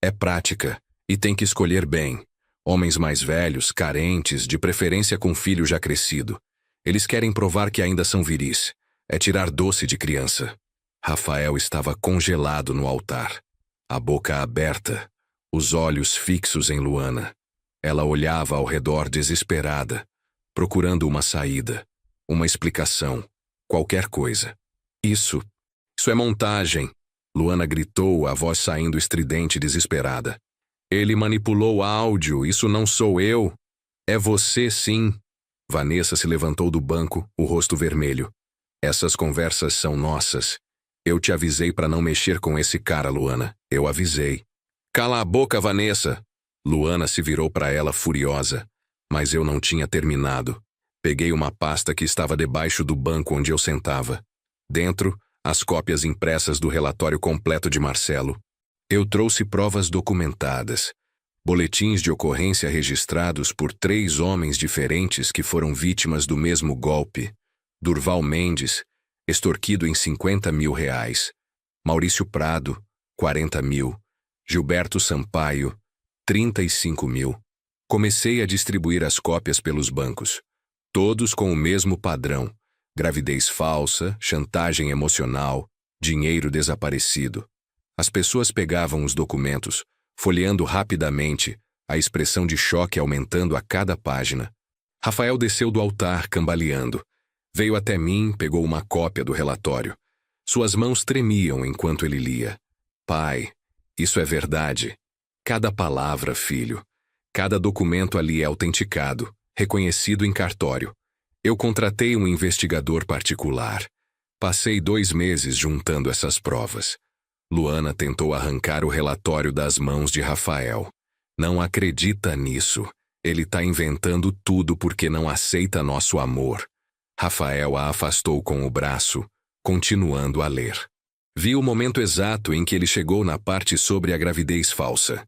É prática. E tem que escolher bem. Homens mais velhos, carentes, de preferência com filho já crescido. Eles querem provar que ainda são viris. É tirar doce de criança. Rafael estava congelado no altar. A boca aberta. Os olhos fixos em Luana. Ela olhava ao redor desesperada, procurando uma saída, uma explicação, qualquer coisa. Isso é montagem, Luana gritou, a voz saindo estridente e desesperada. Ele manipulou áudio, isso não sou eu. É você, sim. Vanessa se levantou do banco, o rosto vermelho. Essas conversas são nossas. Eu te avisei para não mexer com esse cara, Luana. Eu avisei. Cala a boca, Vanessa. Luana se virou para ela furiosa, mas eu não tinha terminado. Peguei uma pasta que estava debaixo do banco onde eu sentava. Dentro, as cópias impressas do relatório completo de Marcelo. Eu trouxe provas documentadas. Boletins de ocorrência registrados por 3 homens diferentes que foram vítimas do mesmo golpe. Durval Mendes, extorquido em 50 mil reais. Maurício Prado, 40 mil. Gilberto Sampaio, 35 mil. Comecei a distribuir as cópias pelos bancos. Todos com o mesmo padrão. Gravidez falsa, chantagem emocional, dinheiro desaparecido. As pessoas pegavam os documentos, folheando rapidamente, a expressão de choque aumentando a cada página. Rafael desceu do altar, cambaleando. Veio até mim, pegou uma cópia do relatório. Suas mãos tremiam enquanto ele lia. Pai, isso é verdade. Cada palavra, filho. Cada documento ali é autenticado, reconhecido em cartório. Eu contratei um investigador particular. Passei 2 meses juntando essas provas. Luana tentou arrancar o relatório das mãos de Rafael. Não acredita nisso. Ele tá inventando tudo porque não aceita nosso amor. Rafael a afastou com o braço, continuando a ler. Vi o momento exato em que ele chegou na parte sobre a gravidez falsa.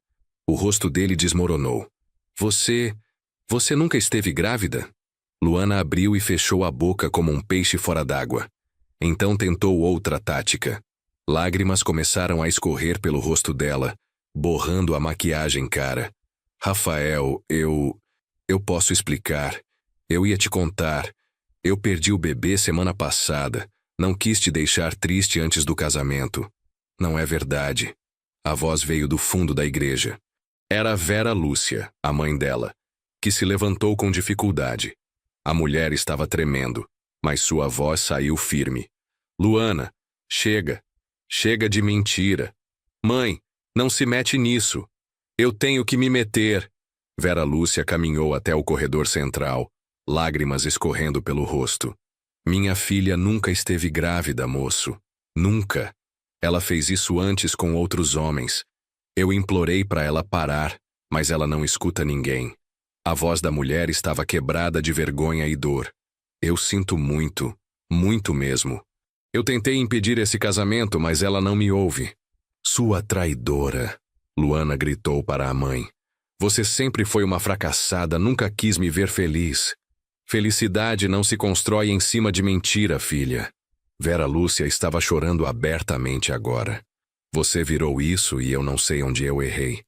O rosto dele desmoronou. Você nunca esteve grávida? Luana abriu e fechou a boca como um peixe fora d'água. Então tentou outra tática. Lágrimas começaram a escorrer pelo rosto dela, borrando a maquiagem cara. Rafael, eu posso explicar. Eu ia te contar. Eu perdi o bebê semana passada. Não quis te deixar triste antes do casamento. Não é verdade. A voz veio do fundo da igreja. Era Vera Lúcia, a mãe dela, que se levantou com dificuldade. A mulher estava tremendo, mas sua voz saiu firme. Luana, chega. Chega de mentira. Mãe, não se mete nisso. Eu tenho que me meter. Vera Lúcia caminhou até o corredor central, lágrimas escorrendo pelo rosto. Minha filha nunca esteve grávida, moço. Nunca. Ela fez isso antes com outros homens. Eu implorei para ela parar, mas ela não escuta ninguém. A voz da mulher estava quebrada de vergonha e dor. Eu sinto muito, muito mesmo. Eu tentei impedir esse casamento, mas ela não me ouve. Sua traidora, Luana gritou para a mãe. Você sempre foi uma fracassada, nunca quis me ver feliz. Felicidade não se constrói em cima de mentira, filha. Vera Lúcia estava chorando abertamente agora. Você virou isso e eu não sei onde eu errei.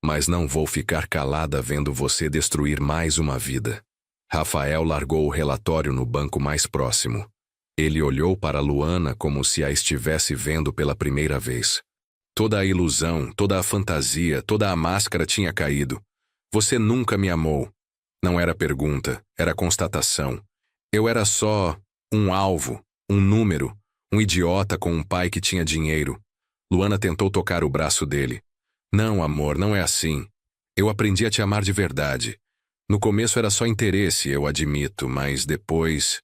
Mas não vou ficar calada vendo você destruir mais uma vida. Rafael largou o relatório no banco mais próximo. Ele olhou para Luana como se a estivesse vendo pela primeira vez. Toda a ilusão, toda a fantasia, toda a máscara tinha caído. Você nunca me amou. Não era pergunta, era constatação. Eu era só um alvo, um número, um idiota com um pai que tinha dinheiro. Luana tentou tocar o braço dele. Não, amor, não é assim. Eu aprendi a te amar de verdade. No começo era só interesse, eu admito, mas depois...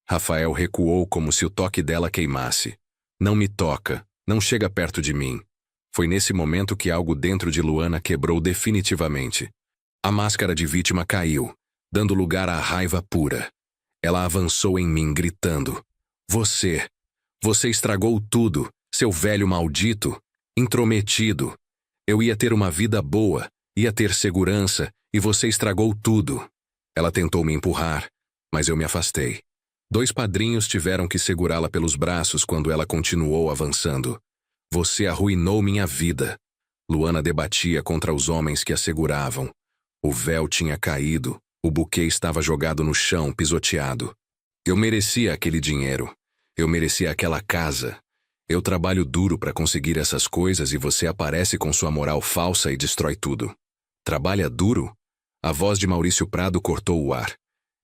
Rafael recuou como se o toque dela queimasse. Não me toca, não chega perto de mim. Foi nesse momento que algo dentro de Luana quebrou definitivamente. A máscara de vítima caiu, dando lugar à raiva pura. Ela avançou em mim, gritando. Você estragou tudo, seu velho maldito, intrometido. Eu ia ter uma vida boa, ia ter segurança, e você estragou tudo. Ela tentou me empurrar, mas eu me afastei. 2 padrinhos tiveram que segurá-la pelos braços quando ela continuou avançando. Você arruinou minha vida. Luana debatia contra os homens que a seguravam. O véu tinha caído, o buquê estava jogado no chão, pisoteado. Eu merecia aquele dinheiro. Eu merecia aquela casa. Eu trabalho duro para conseguir essas coisas e você aparece com sua moral falsa e destrói tudo. Trabalha duro? A voz de Maurício Prado cortou o ar.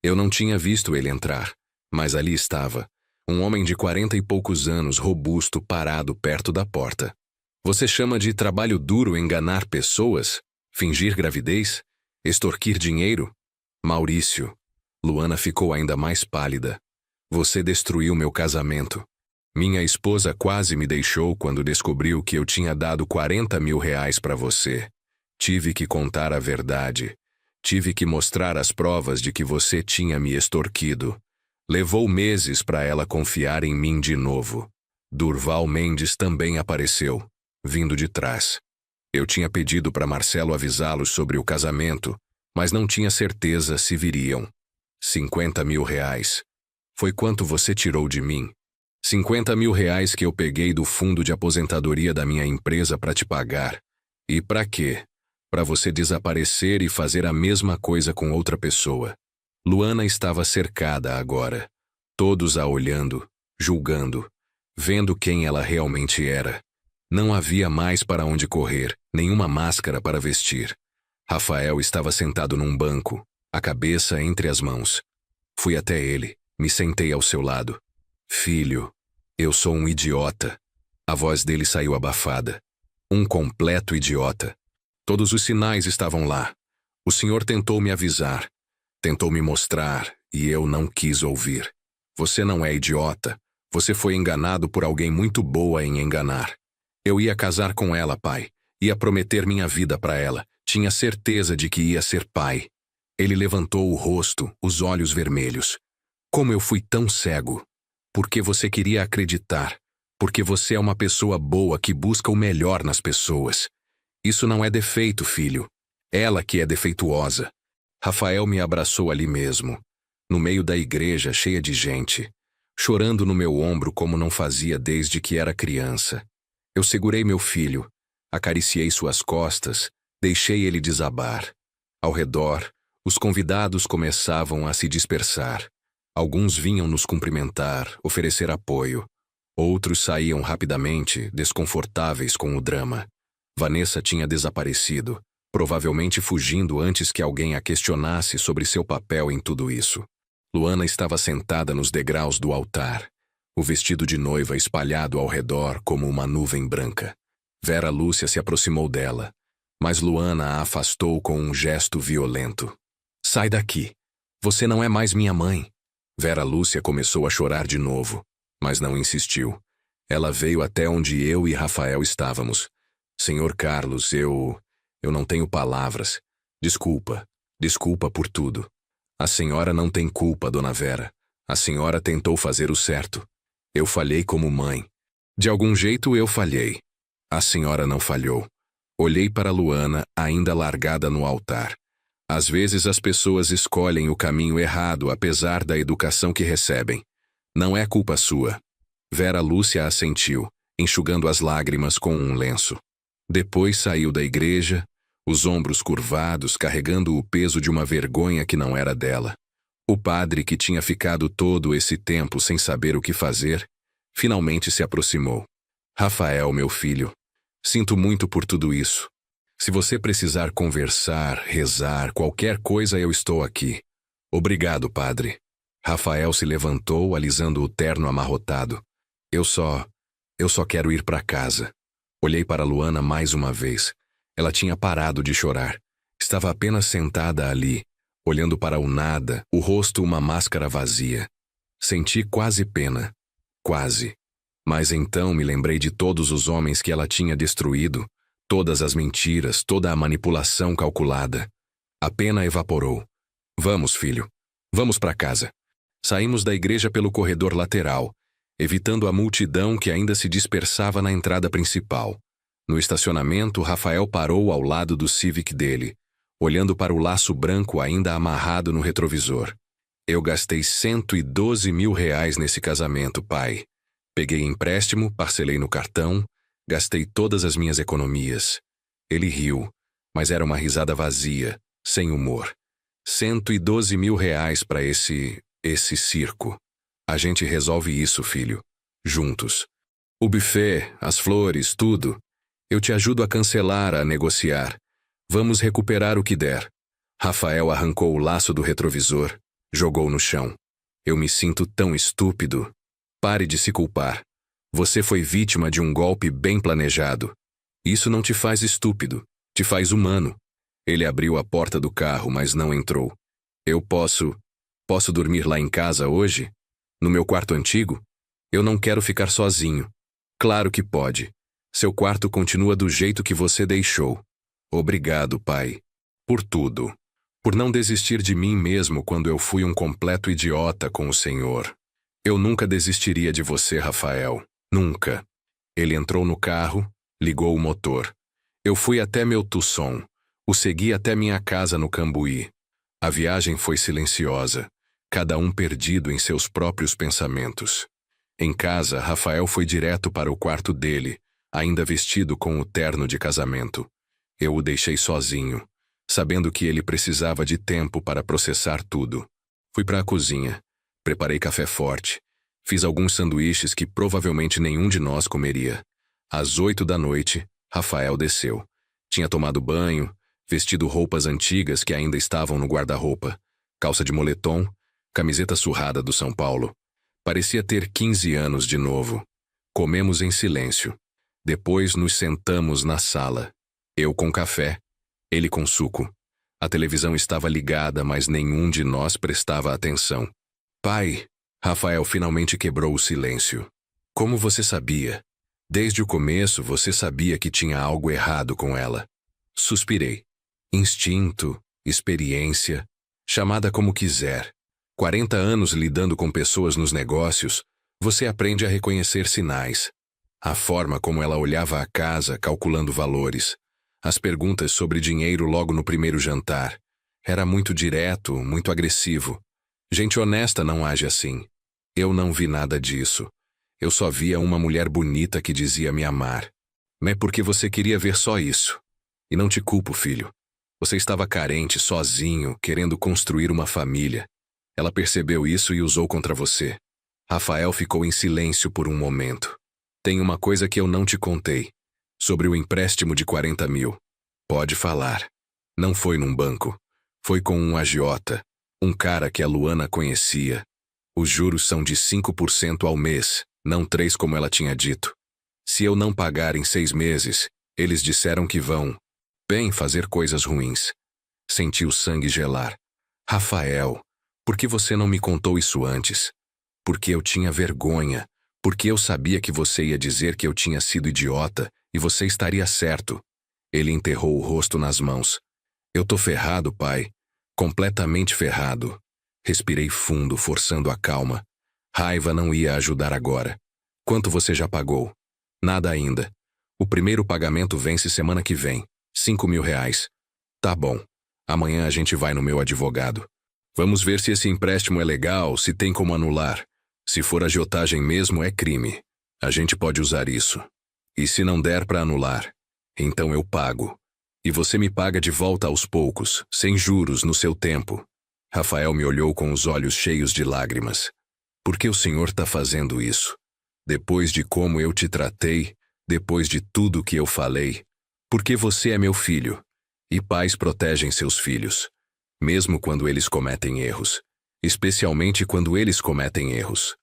Eu não tinha visto ele entrar, mas ali estava. Um homem de 40 e poucos anos, robusto, parado perto da porta. Você chama de trabalho duro enganar pessoas? Fingir gravidez? Extorquir dinheiro? Maurício. Luana ficou ainda mais pálida. Você destruiu meu casamento. Minha esposa quase me deixou quando descobriu que eu tinha dado 40 mil reais para você. Tive que contar a verdade. Tive que mostrar as provas de que você tinha me extorquido. Levou meses para ela confiar em mim de novo. Durval Mendes também apareceu, vindo de trás. Eu tinha pedido para Marcelo avisá-los sobre o casamento, mas não tinha certeza se viriam. 50 mil reais. Foi quanto você tirou de mim? 50 mil reais que eu peguei do fundo de aposentadoria da minha empresa para te pagar. E para quê? Para você desaparecer e fazer a mesma coisa com outra pessoa. Luana estava cercada agora. Todos a olhando, julgando, vendo quem ela realmente era. Não havia mais para onde correr, nenhuma máscara para vestir. Rafael estava sentado num banco, a cabeça entre as mãos. Fui até ele, me sentei ao seu lado. Filho, eu sou um idiota. A voz dele saiu abafada. Um completo idiota. Todos os sinais estavam lá. O senhor tentou me avisar. Tentou me mostrar, e eu não quis ouvir. Você não é idiota. Você foi enganado por alguém muito boa em enganar. Eu ia casar com ela, pai. Ia prometer minha vida para ela. Tinha certeza de que ia ser pai. Ele levantou o rosto, os olhos vermelhos. Como eu fui tão cego? Porque você queria acreditar. Porque você é uma pessoa boa que busca o melhor nas pessoas. Isso não é defeito, filho. Ela que é defeituosa. Rafael me abraçou ali mesmo, no meio da igreja cheia de gente, chorando no meu ombro como não fazia desde que era criança. Eu segurei meu filho, acariciei suas costas, deixei ele desabar. Ao redor, os convidados começavam a se dispersar. Alguns vinham nos cumprimentar, oferecer apoio. Outros saíam rapidamente, desconfortáveis com o drama. Vanessa tinha desaparecido, provavelmente fugindo antes que alguém a questionasse sobre seu papel em tudo isso. Luana estava sentada nos degraus do altar, o vestido de noiva espalhado ao redor como uma nuvem branca. Vera Lúcia se aproximou dela, mas Luana a afastou com um gesto violento. Sai daqui! Você não é mais minha mãe! Vera Lúcia começou a chorar de novo, mas não insistiu. Ela veio até onde eu e Rafael estávamos. Senhor Carlos, eu não tenho palavras. Desculpa por tudo. A senhora não tem culpa, dona Vera. A senhora tentou fazer o certo. Eu falhei como mãe. De algum jeito eu falhei. A senhora não falhou. Olhei para Luana, ainda largada no altar. Às vezes as pessoas escolhem o caminho errado apesar da educação que recebem. Não é culpa sua. Vera Lúcia assentiu, enxugando as lágrimas com um lenço. Depois saiu da igreja, os ombros curvados, carregando o peso de uma vergonha que não era dela. O padre, que tinha ficado todo esse tempo sem saber o que fazer, finalmente se aproximou. Rafael, meu filho, sinto muito por tudo isso. Se você precisar conversar, rezar, qualquer coisa, eu estou aqui. Obrigado, padre. Rafael se levantou, alisando o terno amarrotado. Eu só quero ir para casa. Olhei para Luana mais uma vez. Ela tinha parado de chorar. Estava apenas sentada ali, olhando para o nada, o rosto uma máscara vazia. Senti quase pena. Quase. Mas então me lembrei de todos os homens que ela tinha destruído, todas as mentiras, toda a manipulação calculada. A pena evaporou. Vamos, filho. Vamos para casa. Saímos da igreja pelo corredor lateral, evitando a multidão que ainda se dispersava na entrada principal. No estacionamento, Rafael parou ao lado do Civic dele, olhando para o laço branco ainda amarrado no retrovisor. Eu gastei 112 mil reais nesse casamento, pai. Peguei empréstimo, parcelei no cartão, gastei todas as minhas economias. Ele riu, mas era uma risada vazia, sem humor. 112 mil reais para esse circo. A gente resolve isso, filho. Juntos. O buffet, as flores, tudo. Eu te ajudo a cancelar, a negociar. Vamos recuperar o que der. Rafael arrancou o laço do retrovisor, jogou no chão. Eu me sinto tão estúpido. Pare de se culpar. Você foi vítima de um golpe bem planejado. Isso não te faz estúpido, te faz humano. Ele abriu a porta do carro, mas não entrou. Eu posso dormir lá em casa hoje? No meu quarto antigo? Eu não quero ficar sozinho. Claro que pode. Seu quarto continua do jeito que você deixou. Obrigado, pai. Por tudo. Por não desistir de mim mesmo quando eu fui um completo idiota com o Senhor. Eu nunca desistiria de você, Rafael. Nunca. Ele entrou no carro, ligou o motor. Eu fui até meu Tucson. O segui até minha casa no Cambuí. A viagem foi silenciosa, cada um perdido em seus próprios pensamentos. Em casa, Rafael foi direto para o quarto dele, ainda vestido com o terno de casamento. Eu o deixei sozinho, sabendo que ele precisava de tempo para processar tudo. Fui para a cozinha, preparei café forte, fiz alguns sanduíches que provavelmente nenhum de nós comeria. Às 8 da noite, Rafael desceu. Tinha tomado banho, vestido roupas antigas que ainda estavam no guarda-roupa, calça de moletom, camiseta surrada do São Paulo. Parecia ter 15 anos de novo. Comemos em silêncio. Depois nos sentamos na sala. Eu com café, ele com suco. A televisão estava ligada, mas nenhum de nós prestava atenção. Pai, Rafael finalmente quebrou o silêncio. Como você sabia? Desde o começo você sabia que tinha algo errado com ela. Suspirei. Instinto, experiência, chamada como quiser. 40 anos lidando com pessoas nos negócios, você aprende a reconhecer sinais. A forma como ela olhava a casa, calculando valores. As perguntas sobre dinheiro logo no primeiro jantar. Era muito direto, muito agressivo. Gente honesta não age assim. Eu não vi nada disso. Eu só via uma mulher bonita que dizia me amar. Mas é porque você queria ver só isso. E não te culpo, filho. Você estava carente, sozinho, querendo construir uma família. Ela percebeu isso e usou contra você. Rafael ficou em silêncio por um momento. Tem uma coisa que eu não te contei. Sobre o empréstimo de 40 mil. Pode falar. Não foi num banco. Foi com um agiota. Um cara que a Luana conhecia. Os juros são de 5% ao mês, não 3% como ela tinha dito. Se eu não pagar em 6 meses, eles disseram que vão, bem, fazer coisas ruins. Senti o sangue gelar. Rafael, por que você não me contou isso antes? Porque eu tinha vergonha. Porque eu sabia que você ia dizer que eu tinha sido idiota e você estaria certo. Ele enterrou o rosto nas mãos. Eu tô ferrado, pai. Completamente ferrado. Respirei fundo, forçando a calma. Raiva não ia ajudar agora. Quanto você já pagou? Nada ainda. O primeiro pagamento vence semana que vem. 5 mil reais. Tá bom. Amanhã a gente vai no meu advogado. Vamos ver se esse empréstimo é legal, se tem como anular. Se for agiotagem mesmo, é crime. A gente pode usar isso. E se não der para anular, então eu pago. E você me paga de volta aos poucos, sem juros, no seu tempo. Rafael me olhou com os olhos cheios de lágrimas. Por que o senhor está fazendo isso? Depois de como eu te tratei, depois de tudo que eu falei, porque você é meu filho. E pais protegem seus filhos, mesmo quando eles cometem erros. Especialmente quando eles cometem erros.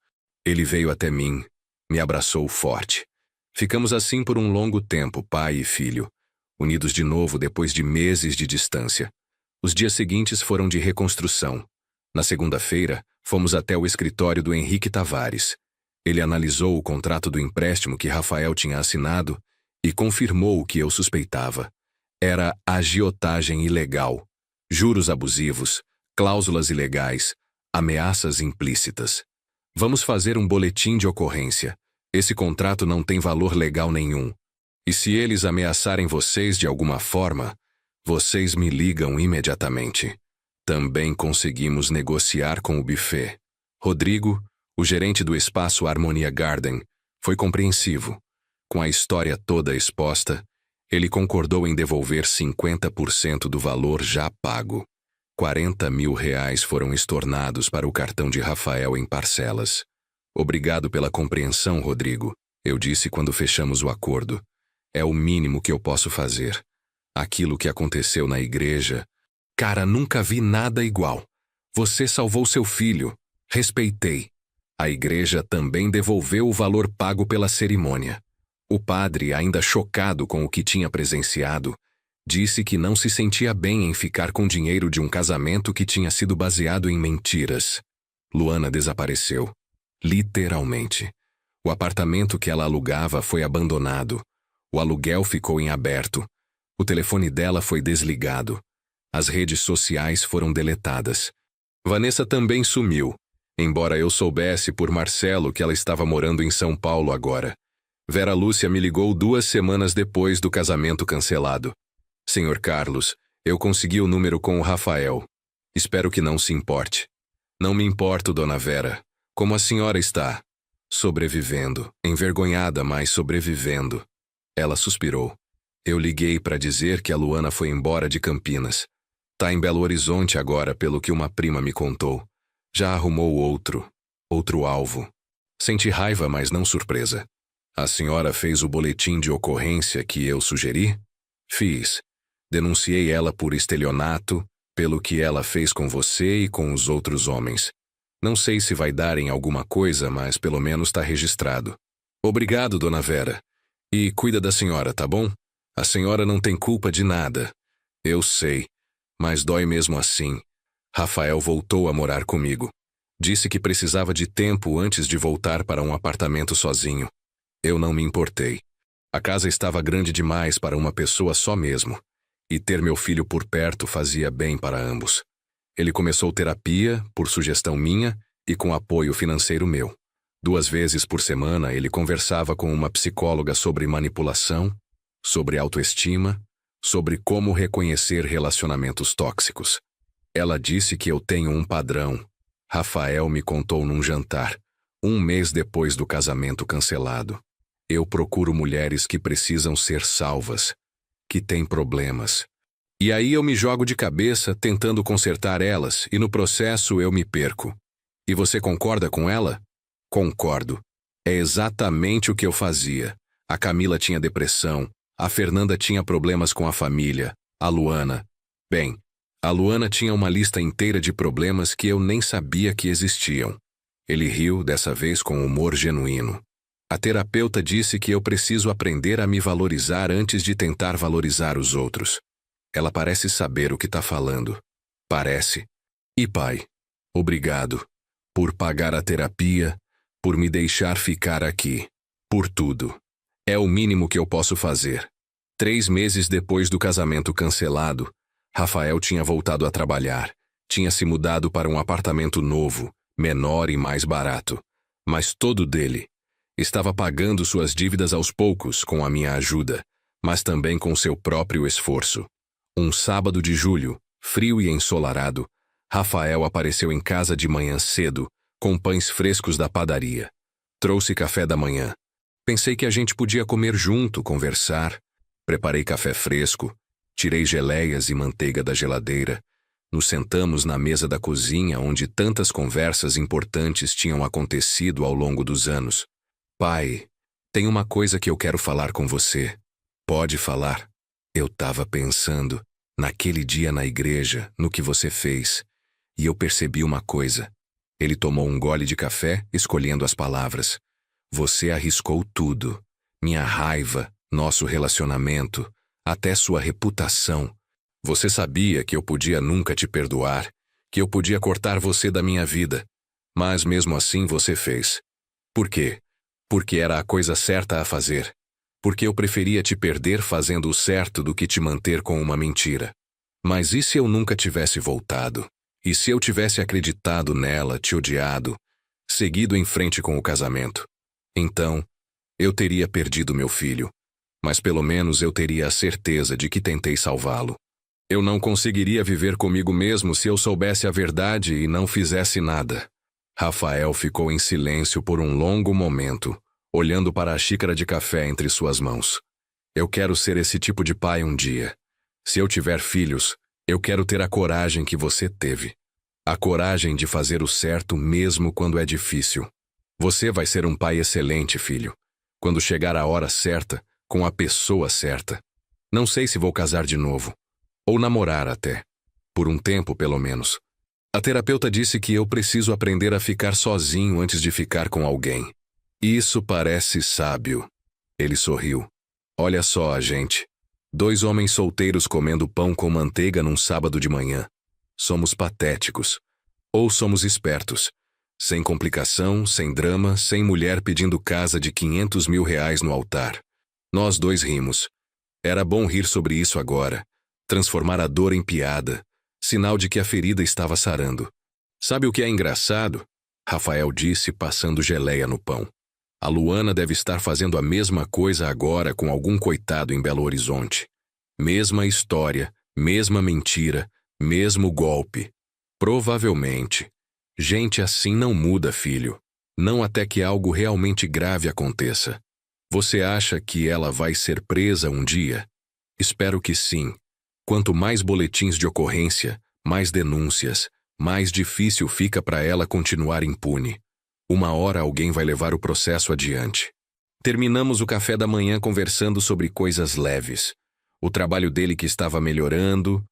Ele veio até mim, me abraçou forte. Ficamos assim por um longo tempo, pai e filho, unidos de novo depois de meses de distância. Os dias seguintes foram de reconstrução. Na segunda-feira, fomos até o escritório do Henrique Tavares. Ele analisou o contrato do empréstimo que Rafael tinha assinado e confirmou o que eu suspeitava. Era agiotagem ilegal, juros abusivos, cláusulas ilegais, ameaças implícitas. Vamos fazer um boletim de ocorrência. Esse contrato não tem valor legal nenhum. E se eles ameaçarem vocês de alguma forma, vocês me ligam imediatamente. Também conseguimos negociar com o buffet. Rodrigo, o gerente do espaço Harmonia Garden, foi compreensivo. Com a história toda exposta, ele concordou em devolver 50% do valor já pago. 40 mil reais foram estornados para o cartão de Rafael em parcelas. Obrigado pela compreensão, Rodrigo, eu disse quando fechamos o acordo. É o mínimo que eu posso fazer. Aquilo que aconteceu na igreja... Cara, nunca vi nada igual. Você salvou seu filho. Respeitei. A igreja também devolveu o valor pago pela cerimônia. O padre, ainda chocado com o que tinha presenciado, disse que não se sentia bem em ficar com dinheiro de um casamento que tinha sido baseado em mentiras. Luana desapareceu. Literalmente. O apartamento que ela alugava foi abandonado. O aluguel ficou em aberto. O telefone dela foi desligado. As redes sociais foram deletadas. Vanessa também sumiu, embora eu soubesse por Marcelo que ela estava morando em São Paulo agora. Vera Lúcia me ligou 2 semanas depois do casamento cancelado. Senhor Carlos, eu consegui o número com o Rafael. Espero que não se importe. Não me importo, dona Vera. Como a senhora está? Sobrevivendo. Envergonhada, mas sobrevivendo. Ela suspirou. Eu liguei para dizer que a Luana foi embora de Campinas. Tá em Belo Horizonte agora, pelo que uma prima me contou. Já arrumou outro alvo. Senti raiva, mas não surpresa. A senhora fez o boletim de ocorrência que eu sugeri? Fiz. Denunciei ela por estelionato, pelo que ela fez com você e com os outros homens. Não sei se vai dar em alguma coisa, mas pelo menos está registrado. Obrigado, dona Vera. E cuida da senhora, tá bom? A senhora não tem culpa de nada. Eu sei, mas dói mesmo assim. Rafael voltou a morar comigo. Disse que precisava de tempo antes de voltar para um apartamento sozinho. Eu não me importei. A casa estava grande demais para uma pessoa só mesmo. E ter meu filho por perto fazia bem para ambos. Ele começou terapia, por sugestão minha, e com apoio financeiro meu. 2 vezes por semana ele conversava com uma psicóloga sobre manipulação, sobre autoestima, sobre como reconhecer relacionamentos tóxicos. Ela disse que eu tenho um padrão. Rafael me contou num jantar, 1 mês depois do casamento cancelado. Eu procuro mulheres que precisam ser salvas, que têm problemas. E aí eu me jogo de cabeça tentando consertar elas e no processo eu me perco. E você concorda com ela? Concordo. É exatamente o que eu fazia. A Camila tinha depressão, a Fernanda tinha problemas com a família, a Luana. Bem, a Luana tinha uma lista inteira de problemas que eu nem sabia que existiam. Ele riu, dessa vez com humor genuíno. A terapeuta disse que eu preciso aprender a me valorizar antes de tentar valorizar os outros. Ela parece saber o que está falando. Parece. E pai, obrigado. Por pagar a terapia, por me deixar ficar aqui. Por tudo. É o mínimo que eu posso fazer. 3 meses depois do casamento cancelado, Rafael tinha voltado a trabalhar. Tinha se mudado para um apartamento novo, menor e mais barato. Mas todo dele. Estava pagando suas dívidas aos poucos com a minha ajuda, mas também com seu próprio esforço. Um sábado de julho, frio e ensolarado, Rafael apareceu em casa de manhã cedo, com pães frescos da padaria. Trouxe café da manhã. Pensei que a gente podia comer junto, conversar. Preparei café fresco, tirei geleias e manteiga da geladeira. Nos sentamos na mesa da cozinha onde tantas conversas importantes tinham acontecido ao longo dos anos. Pai, tem uma coisa que eu quero falar com você. Pode falar? Eu tava pensando, naquele dia na igreja, no que você fez. E eu percebi uma coisa. Ele tomou um gole de café, escolhendo as palavras. Você arriscou tudo. Minha raiva, nosso relacionamento, até sua reputação. Você sabia que eu podia nunca te perdoar, que eu podia cortar você da minha vida. Mas mesmo assim você fez. Por quê? Porque era a coisa certa a fazer. Porque eu preferia te perder fazendo o certo do que te manter com uma mentira. Mas e se eu nunca tivesse voltado? E se eu tivesse acreditado nela, te odiado, seguido em frente com o casamento? Então, eu teria perdido meu filho. Mas pelo menos eu teria a certeza de que tentei salvá-lo. Eu não conseguiria viver comigo mesmo se eu soubesse a verdade e não fizesse nada. Rafael ficou em silêncio por um longo momento, olhando para a xícara de café entre suas mãos. Eu quero ser esse tipo de pai um dia. Se eu tiver filhos, eu quero ter a coragem que você teve. A coragem de fazer o certo mesmo quando é difícil. Você vai ser um pai excelente, filho. Quando chegar a hora certa, com a pessoa certa. Não sei se vou casar de novo. Ou namorar até. Por um tempo, pelo menos. A terapeuta disse que eu preciso aprender a ficar sozinho antes de ficar com alguém. Isso parece sábio. Ele sorriu. Olha só a gente. 2 homens solteiros comendo pão com manteiga num sábado de manhã. Somos patéticos. Ou somos espertos. Sem complicação, sem drama, sem mulher pedindo casa de R$500 mil no altar. Nós 2 rimos. Era bom rir sobre isso agora. Transformar a dor em piada. Sinal de que a ferida estava sarando. Sabe o que é engraçado? Rafael disse, passando geleia no pão. A Luana deve estar fazendo a mesma coisa agora com algum coitado em Belo Horizonte. Mesma história, mesma mentira, mesmo golpe. Provavelmente. Gente assim não muda, filho. Não até que algo realmente grave aconteça. Você acha que ela vai ser presa um dia? Espero que sim. Quanto mais boletins de ocorrência, mais denúncias, mais difícil fica para ela continuar impune. Uma hora alguém vai levar o processo adiante. Terminamos o café da manhã conversando sobre coisas leves. O trabalho dele que estava melhorando,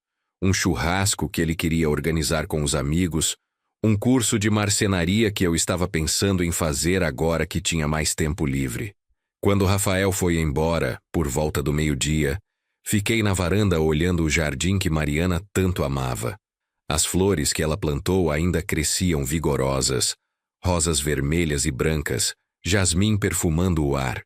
um churrasco que ele queria organizar com os amigos, um curso de marcenaria que eu estava pensando em fazer agora que tinha mais tempo livre. Quando Rafael foi embora, por volta do meio-dia, fiquei na varanda olhando o jardim que Mariana tanto amava. As flores que ela plantou ainda cresciam vigorosas, rosas vermelhas e brancas, jasmim perfumando o ar.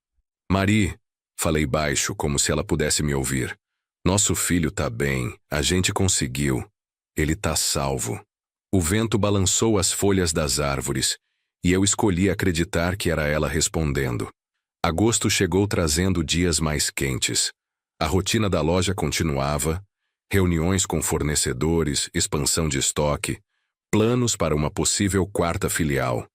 Mari, falei baixo como se ela pudesse me ouvir. Nosso filho tá bem, a gente conseguiu. Ele tá salvo. O vento balançou as folhas das árvores, E eu escolhi acreditar que era ela respondendo. Agosto chegou trazendo dias mais quentes. A rotina da loja continuava, reuniões com fornecedores, expansão de estoque, planos para uma possível quarta filial.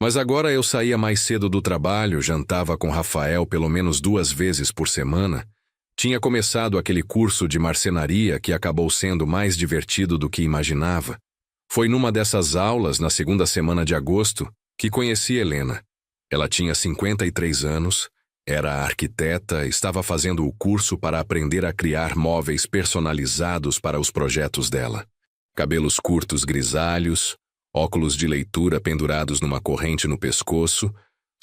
Mas agora eu saía mais cedo do trabalho, jantava com Rafael pelo menos 2 vezes por semana. Tinha começado aquele curso de marcenaria que acabou sendo mais divertido do que imaginava. Foi numa dessas aulas, na segunda semana de agosto, que conheci Helena. Ela tinha 53 anos, era arquiteta, estava fazendo o curso para aprender a criar móveis personalizados para os projetos dela. Cabelos curtos grisalhos, óculos de leitura pendurados numa corrente no pescoço,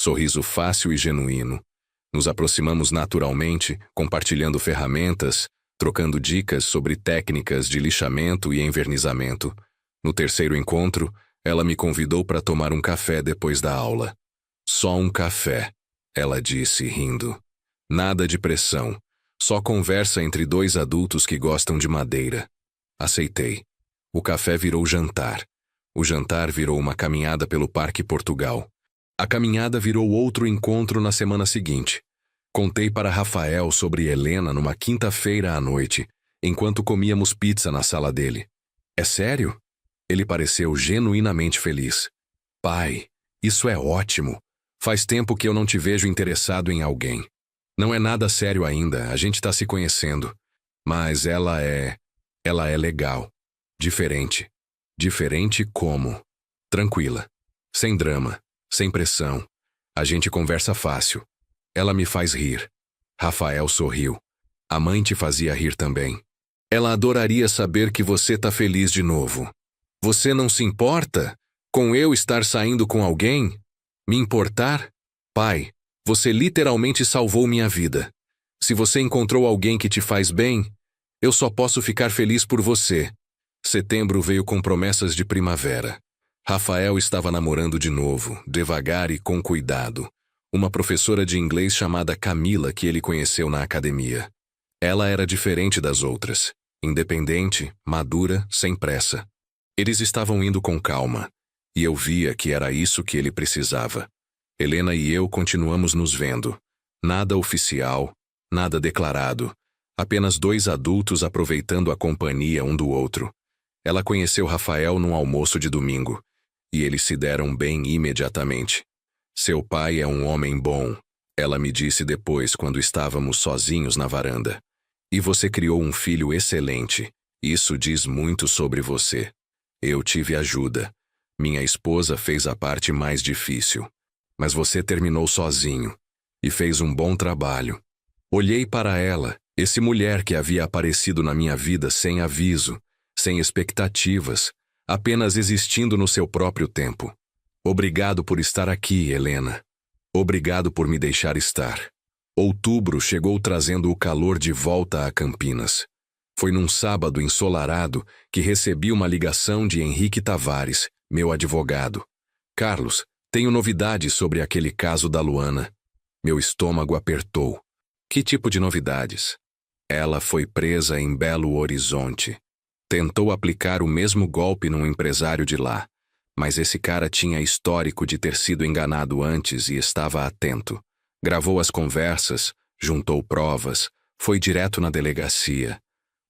sorriso fácil e genuíno. Nos aproximamos naturalmente, compartilhando ferramentas, trocando dicas sobre técnicas de lixamento e envernizamento. No terceiro encontro, ela me convidou para tomar um café depois da aula. Só um café, ela disse, rindo. Nada de pressão, só conversa entre 2 adultos que gostam de madeira. Aceitei. O café virou jantar. O jantar virou uma caminhada pelo Parque Portugal. A caminhada virou outro encontro na semana seguinte. Contei para Rafael sobre Helena numa quinta-feira à noite, enquanto comíamos pizza na sala dele. É sério? Ele pareceu genuinamente feliz. Pai, isso é ótimo. Faz tempo que eu não te vejo interessado em alguém. Não é nada sério ainda, a gente está se conhecendo. Mas ela é legal. Diferente. Diferente como? Tranquila. Sem drama. Sem pressão. A gente conversa fácil. Ela me faz rir. Rafael sorriu. A mãe te fazia rir também. Ela adoraria saber que você tá feliz de novo. Você não se importa com eu estar saindo com alguém? Me importar? Pai, você literalmente salvou minha vida. Se você encontrou alguém que te faz bem, eu só posso ficar feliz por você. Setembro veio com promessas de primavera. Rafael estava namorando de novo, devagar e com cuidado. Uma professora de inglês chamada Camila que ele conheceu na academia. Ela era diferente das outras. Independente, madura, sem pressa. Eles estavam indo com calma, e eu via que era isso que ele precisava. Helena e eu continuamos nos vendo. Nada oficial, nada declarado. Apenas 2 adultos aproveitando a companhia um do outro. Ela conheceu Rafael num almoço de domingo, e eles se deram bem imediatamente. Seu pai é um homem bom, ela me disse depois quando estávamos sozinhos na varanda. E você criou um filho excelente. Isso diz muito sobre você. Eu tive ajuda. Minha esposa fez a parte mais difícil. Mas você terminou sozinho. E fez um bom trabalho. Olhei para ela, essa mulher que havia aparecido na minha vida sem aviso, sem expectativas, apenas existindo no seu próprio tempo. Obrigado por estar aqui, Helena. Obrigado por me deixar estar. Outubro chegou trazendo o calor de volta a Campinas. Foi num sábado ensolarado que recebi uma ligação de Henrique Tavares, meu advogado. Carlos, tenho novidades sobre aquele caso da Luana. Meu estômago apertou. Que tipo de novidades? Ela foi presa em Belo Horizonte. Tentou aplicar o mesmo golpe num empresário de lá, mas esse cara tinha histórico de ter sido enganado antes e estava atento. Gravou as conversas, juntou provas, foi direto na delegacia.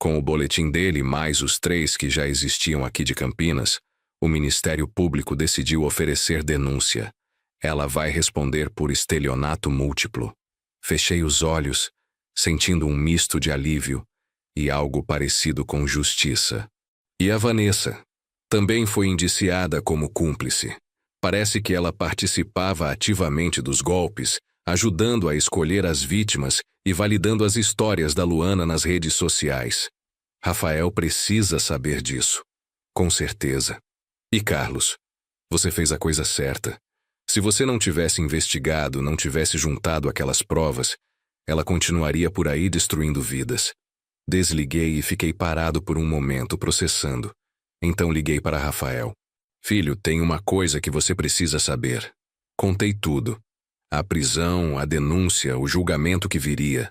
Com o boletim dele mais os 3 que já existiam aqui de Campinas, o Ministério Público decidiu oferecer denúncia. Ela vai responder por estelionato múltiplo. Fechei os olhos, sentindo um misto de alívio e algo parecido com justiça. E a Vanessa também foi indiciada como cúmplice. Parece que ela participava ativamente dos golpes, ajudando a escolher as vítimas e validando as histórias da Luana nas redes sociais. Rafael precisa saber disso. Com certeza. E Carlos, você fez a coisa certa. Se você não tivesse investigado, não tivesse juntado aquelas provas, ela continuaria por aí destruindo vidas. Desliguei e fiquei parado por um momento processando. Então liguei para Rafael. Filho, tem uma coisa que você precisa saber. Contei tudo. A prisão, a denúncia, o julgamento que viria.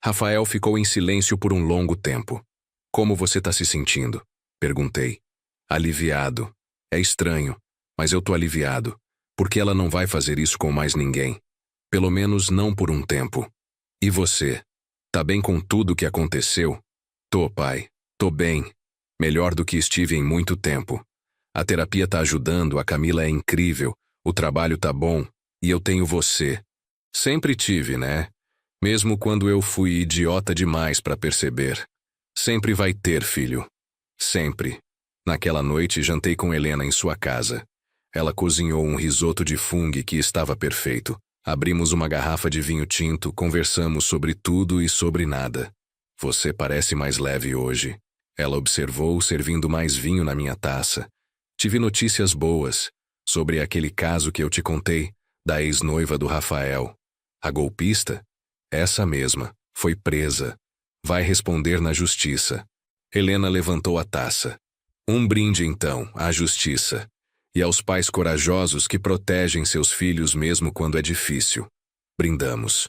Rafael ficou em silêncio por um longo tempo. Como você está se sentindo? Perguntei. Aliviado. É estranho, mas eu tô aliviado. porque ela não vai fazer isso com mais ninguém. Pelo menos não por um tempo. E você? Tá bem com tudo o que aconteceu? Tô, pai. Tô bem. Melhor do que estive em muito tempo. A terapia tá ajudando, a Camila é incrível, o trabalho tá bom, e eu tenho você. Sempre tive, né? Mesmo quando eu fui idiota demais pra perceber. Sempre vai ter, filho. Sempre. Naquela noite, jantei com Helena em sua casa. Ela cozinhou um risoto de fungo que estava perfeito. Abrimos uma garrafa de vinho tinto, conversamos sobre tudo e sobre nada. Você parece mais leve hoje. Ela observou, servindo mais vinho na minha taça. Tive notícias boas sobre aquele caso que eu te contei, da ex-noiva do Rafael. A golpista? Essa mesma. Foi presa. Vai responder na justiça. Helena levantou a taça. Um brinde, então, à justiça. E aos pais corajosos que protegem seus filhos mesmo quando é difícil. Brindamos.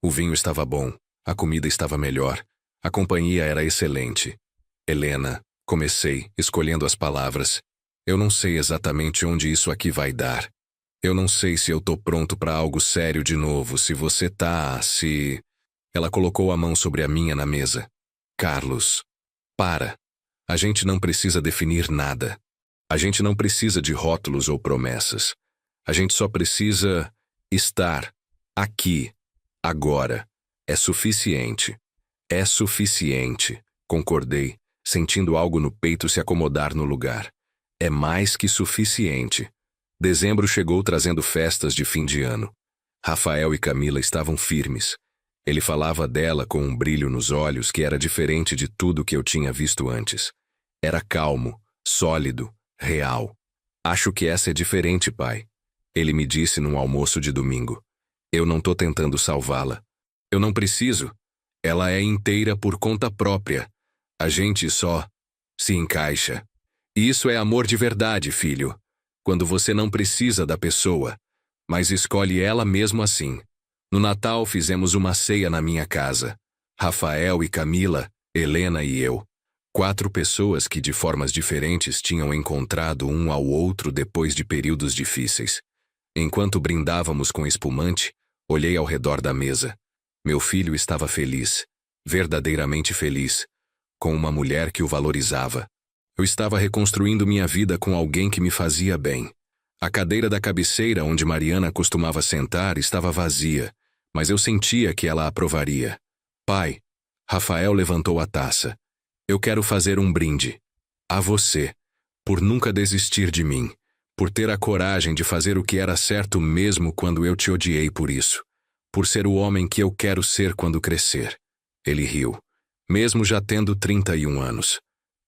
O vinho estava bom, a comida estava melhor, a companhia era excelente. Helena, comecei, escolhendo as palavras. Eu não sei exatamente onde isso aqui vai dar. Eu não sei se eu tô pronto para algo sério de novo, se você tá, se... Ela colocou a mão sobre a minha na mesa. Carlos, para. A gente não precisa definir nada. A gente não precisa de rótulos ou promessas. A gente só precisa estar aqui, agora. É suficiente. É suficiente, concordei, sentindo algo no peito se acomodar no lugar. É mais que suficiente. Dezembro chegou trazendo festas de fim de ano. Rafael e Camila estavam firmes. Ele falava dela com um brilho nos olhos que era diferente de tudo que eu tinha visto antes. Era calmo, sólido, real. Acho que essa é diferente, pai. Ele me disse num almoço de domingo. Eu não tô tentando salvá-la. Eu não preciso. Ela é inteira por conta própria. A gente só se encaixa. Isso é amor de verdade, filho. Quando você não precisa da pessoa, mas escolhe ela mesmo assim. No Natal fizemos uma ceia na minha casa. Rafael e Camila, Helena e eu. 4 pessoas que de formas diferentes tinham encontrado um ao outro depois de períodos difíceis. Enquanto brindávamos com espumante, olhei ao redor da mesa. Meu filho estava feliz, verdadeiramente feliz, com uma mulher que o valorizava. Eu estava reconstruindo minha vida com alguém que me fazia bem. A cadeira da cabeceira onde Mariana costumava sentar estava vazia, mas eu sentia que ela aprovaria. Pai, Rafael levantou a taça. Eu quero fazer um brinde. A você. Por nunca desistir de mim. Por ter a coragem de fazer o que era certo mesmo quando eu te odiei por isso. Por ser o homem que eu quero ser quando crescer. Ele riu. Mesmo já tendo 31 anos.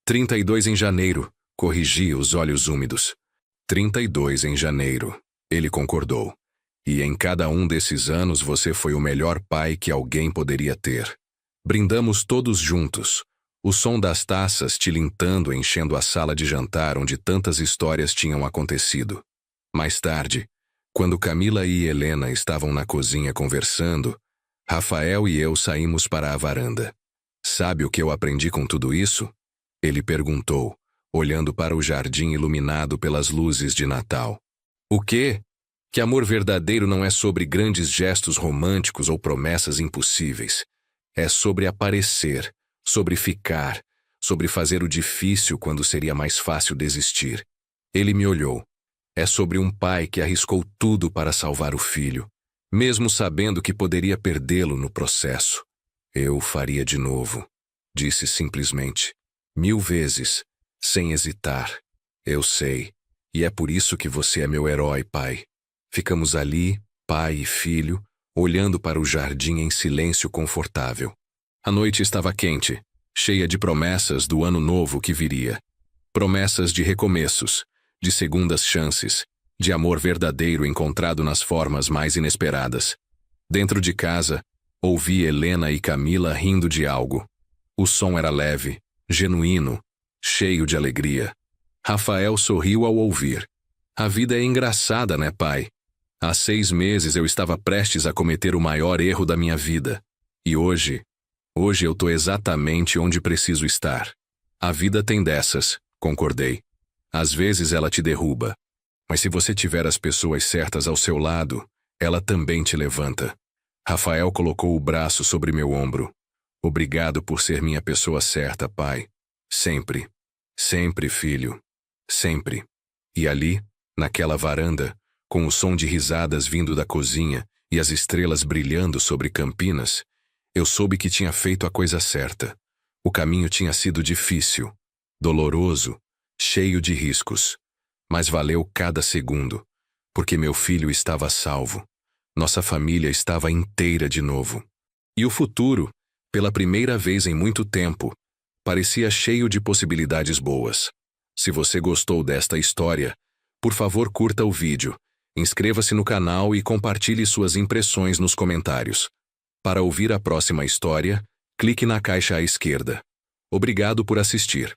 32 em janeiro, corrigi, os olhos úmidos. 32 em janeiro, ele concordou. E em cada um desses anos você foi o melhor pai que alguém poderia ter. Brindamos todos juntos. O som das taças tilintando enchendo a sala de jantar onde tantas histórias tinham acontecido. Mais tarde, quando Camila e Helena estavam na cozinha conversando, Rafael e eu saímos para a varanda. Sabe o que eu aprendi com tudo isso? Ele perguntou, olhando para o jardim iluminado pelas luzes de Natal. O quê? Que amor verdadeiro não é sobre grandes gestos românticos ou promessas impossíveis. É sobre aparecer, sobre ficar, sobre fazer o difícil quando seria mais fácil desistir. Ele me olhou. É sobre um pai que arriscou tudo para salvar o filho, mesmo sabendo que poderia perdê-lo no processo. Eu faria de novo, disse simplesmente. 1000 vezes, sem hesitar. Eu sei, e é por isso que você é meu herói, pai. Ficamos ali, pai e filho, olhando para o jardim em silêncio confortável. A noite estava quente, cheia de promessas do ano novo que viria. Promessas de recomeços, de segundas chances, de amor verdadeiro encontrado nas formas mais inesperadas. Dentro de casa, ouvi Helena e Camila rindo de algo. O som era leve, genuíno, cheio de alegria. Rafael sorriu ao ouvir. A vida é engraçada, né, pai? Há 6 meses eu estava prestes a cometer o maior erro da minha vida. E hoje eu tô exatamente onde preciso estar. A vida tem dessas, concordei. Às vezes ela te derruba. Mas se você tiver as pessoas certas ao seu lado, ela também te levanta. Rafael colocou o braço sobre meu ombro. Obrigado por ser minha pessoa certa, pai. Sempre. Sempre, filho. Sempre. E ali, naquela varanda, com o som de risadas vindo da cozinha e as estrelas brilhando sobre Campinas, eu soube que tinha feito a coisa certa. O caminho tinha sido difícil, doloroso, cheio de riscos. Mas valeu cada segundo, porque meu filho estava salvo. Nossa família estava inteira de novo. E o futuro, pela primeira vez em muito tempo, parecia cheio de possibilidades boas. Se você gostou desta história, por favor curta o vídeo, inscreva-se no canal e compartilhe suas impressões nos comentários. Para ouvir a próxima história, clique na caixa à esquerda. Obrigado por assistir.